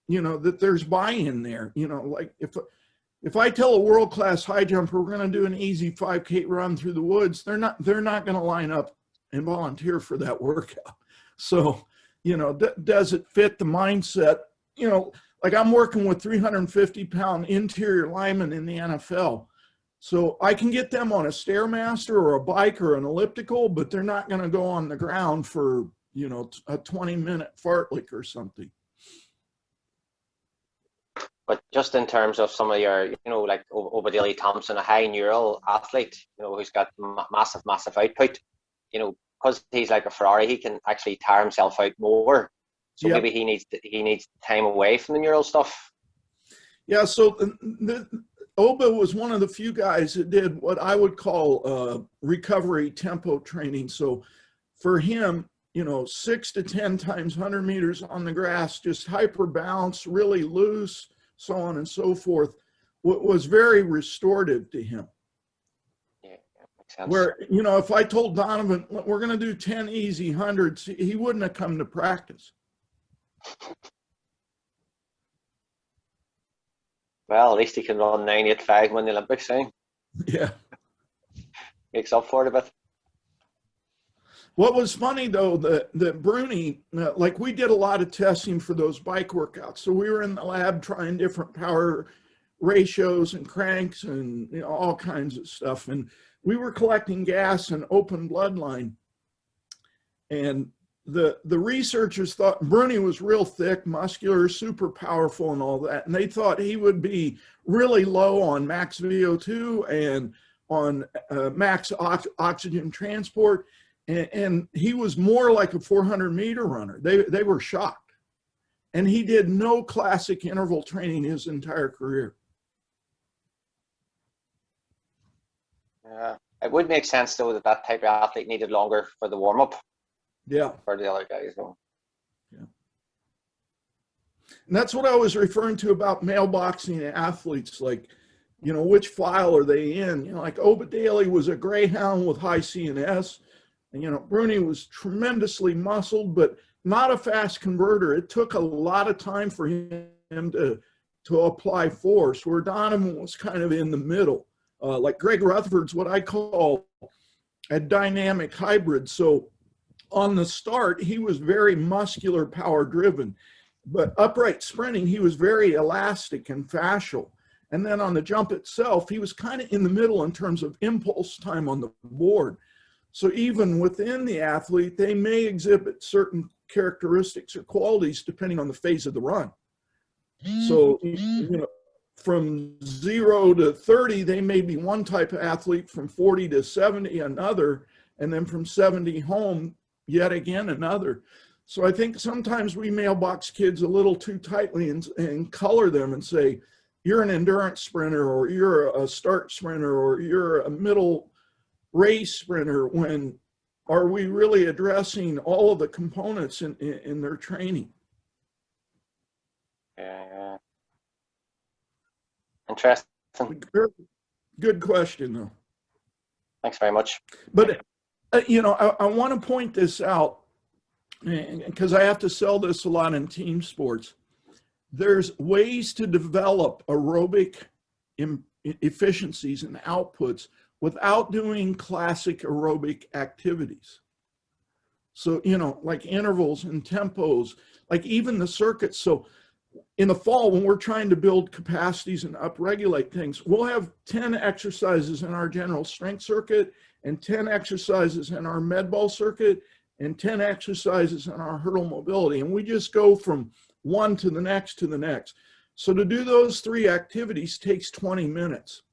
you know, that there's buy-in there. You know, like if I tell a world-class high jumper we're going to do an easy 5K run through the woods, they're not going to line up and volunteer for that workout. So, you know, does it fit the mindset? You know, like I'm working with 350-pound interior linemen in the NFL. So I can get them on a Stairmaster or a bike or an elliptical, but they're not going to go on the ground for, you know, a 20-minute fartlek or something. But just in terms of some of your, you know, like Obadiah Thompson, a high neural athlete, you know, who's got massive output, you know, because he's like a Ferrari, he can actually tire himself out more. So maybe he needs time away from the neural stuff. Yeah. So Oba was one of the few guys that did what I would call recovery tempo training. So for him, you know, 6 to 10 times 100 meters on the grass, just hyper bounce, really loose, so on and so forth, was very restorative to him. Yeah, makes sense. Where, you know, if I told Donovan, we're going to do 10 easy hundreds, he wouldn't have come to practice. Well, at least he can run 9.85 win the Olympics, eh? Yeah. Makes up for it a bit. What was funny though, that Bruni, like we did a lot of testing for those bike workouts. So we were in the lab trying different power ratios and cranks and, you know, all kinds of stuff. And we were collecting gas and open bloodline. And the researchers thought Bruni was real thick, muscular, super powerful and all that. And they thought he would be really low on max VO2 and on max oxygen transport. And he was more like a 400-meter runner. They were shocked. And he did no classic interval training his entire career. Yeah, it would make sense though that type of athlete needed longer for the warm-up. Yeah. For the other guys though. Yeah. And that's what I was referring to about mailboxing athletes, like, you know, which file are they in? You know, like Obadiah was a greyhound with high CNS. And, you know, Bruni was tremendously muscled, but not a fast converter. It took a lot of time for him to apply force, where Donovan was kind of in the middle. Like Greg Rutherford's what I call a dynamic hybrid. So on the start, he was very muscular, power driven, but upright sprinting, he was very elastic and fascial. And then on the jump itself, he was kind of in the middle in terms of impulse time on the board. So even within the athlete, they may exhibit certain characteristics or qualities depending on the phase of the run. So, you know, from 0 to 30, they may be one type of athlete, from 40 to 70, another, and then from 70 home, yet again another. So I think sometimes we mailbox kids a little too tightly and color them and say, you're an endurance sprinter, or you're a start sprinter, or you're a middle race sprinter, when are we really addressing all of the components in their training? Yeah. Interesting. Good question, though. Thanks very much. But, you know, I want to point this out, because I have to sell this a lot in team sports. There's ways to develop aerobic efficiencies and outputs without doing classic aerobic activities. So, you know, like intervals and tempos, like even the circuits. So in the fall, when we're trying to build capacities and upregulate things, we'll have 10 exercises in our general strength circuit, and 10 exercises in our med ball circuit, and 10 exercises in our hurdle mobility. And we just go from one to the next to the next. So to do those 3 activities takes 20 minutes.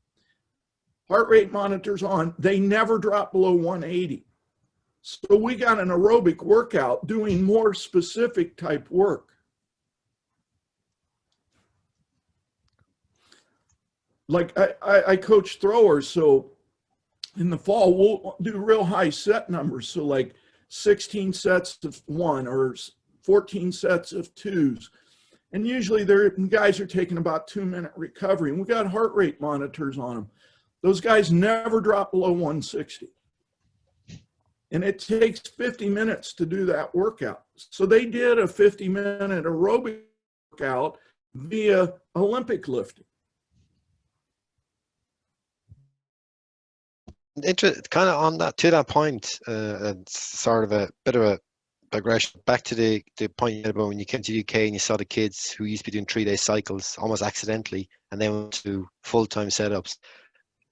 Heart rate monitors on, they never drop below 180. So we got an aerobic workout doing more specific type work. Like I coach throwers, so in the fall we'll do real high set numbers. So like 16 sets of 1 or 14 sets of 2s. And usually guys are taking about 2-minute recovery, and we got heart rate monitors on them. Those guys never drop below 160. And it takes 50 minutes to do that workout. So they did a 50-minute aerobic workout via Olympic lifting. Kind of on that, to that point, and sort of a bit of a digression back to the point you had about when you came to the UK and you saw the kids who used to be doing 3-day cycles almost accidentally and then went to full-time setups.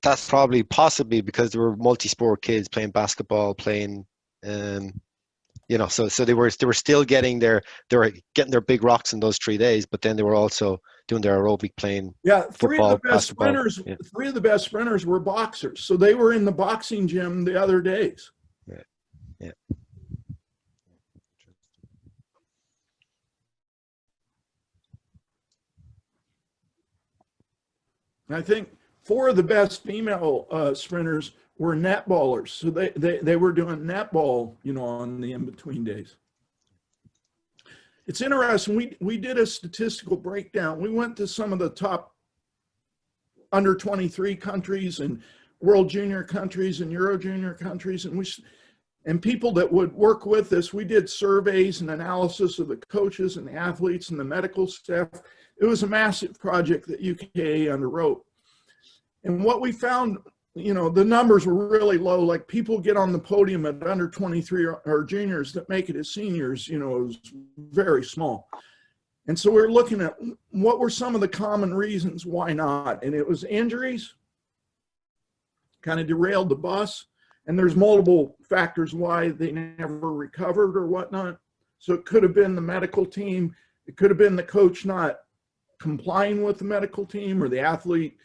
That's probably possibly because there were multi-sport kids playing basketball, playing, you know, so they were still getting their big rocks in those 3 days, but then they were also doing their aerobic playing. Yeah, football, three of the best sprinters were boxers, so they were in the boxing gym the other days. Yeah. I think 4 of the best female sprinters were netballers. So they were doing netball, you know, on the in-between days. It's interesting. We did a statistical breakdown. We went to some of the top under 23 countries and world junior countries and Euro junior countries. And people that would work with us, we did surveys and analysis of the coaches and the athletes and the medical staff. It was a massive project that UKA underwrote. And what we found, you know, the numbers were really low. Like people get on the podium at under 23 or juniors that make it as seniors, you know, it was very small. And so we're looking at what were some of the common reasons why not. And it was injuries, kind of derailed the bus. And there's multiple factors why they never recovered or whatnot. So it could have been the medical team. It could have been the coach not complying with the medical team, or the athlete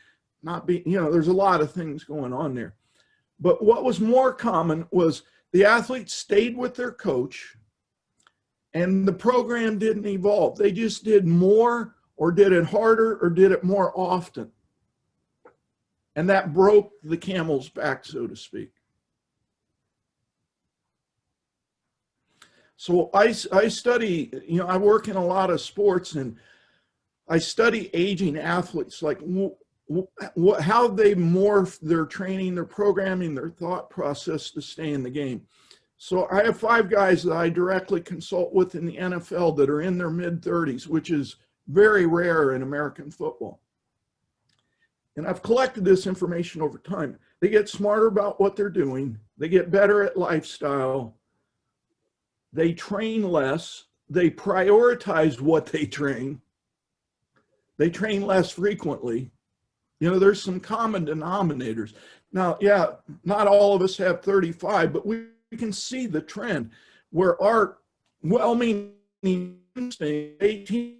not being, you know, there's a lot of things going on there. But what was more common was the athletes stayed with their coach and the program didn't evolve. They just did more, or did it harder, or did it more often. And that broke the camel's back, so to speak. So I study, you know, I work in a lot of sports, and I study aging athletes, like how they morph their training, their programming, their thought process to stay in the game. So I have 5 guys that I directly consult with in the NFL that are in their mid-30s, which is very rare in American football. And I've collected this information over time. They get smarter about what they're doing. They get better at lifestyle. They train less. They prioritize what they train. They train less frequently. You know, there's some common denominators. Now, yeah, not all of us have 35, but we can see the trend where our well-meaning instinct, 18,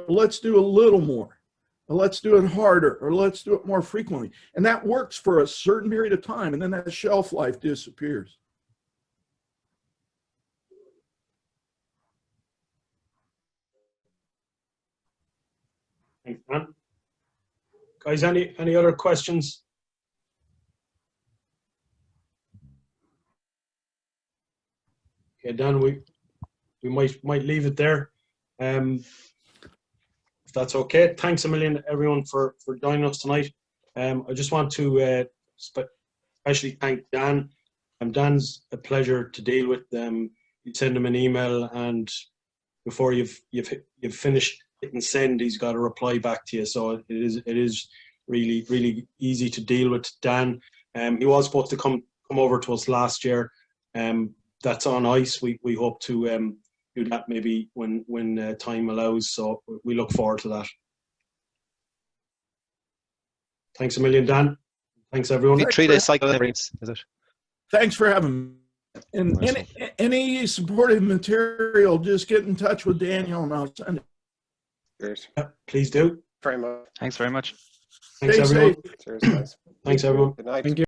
let's do a little more, or let's do it harder, or let's do it more frequently. And that works for a certain period of time, and then that shelf life disappears. Thanks, Dan. Guys, any other questions? Okay, Dan, we might leave it there. If that's okay. Thanks a million, everyone, for joining us tonight. I just want to especially thank Dan. Dan's a pleasure to deal with. You send him an email, and before you've finished hitting send, he's got a reply back to you. So it is really easy to deal with Dan. He was supposed to come over to us last year. That's on ice. We hope to do that maybe when time allows. So we look forward to that. Thanks a million, Dan. Thanks, everyone. 3-day cycle, is it? Thanks for having me. And any supportive material, just get in touch with Daniel and I'll send it. Cheers. Yeah, please do. Very much. Thanks very much. Thanks, Stay everyone. safe. Cheers, guys. Thanks, everyone. Good night. Thank you.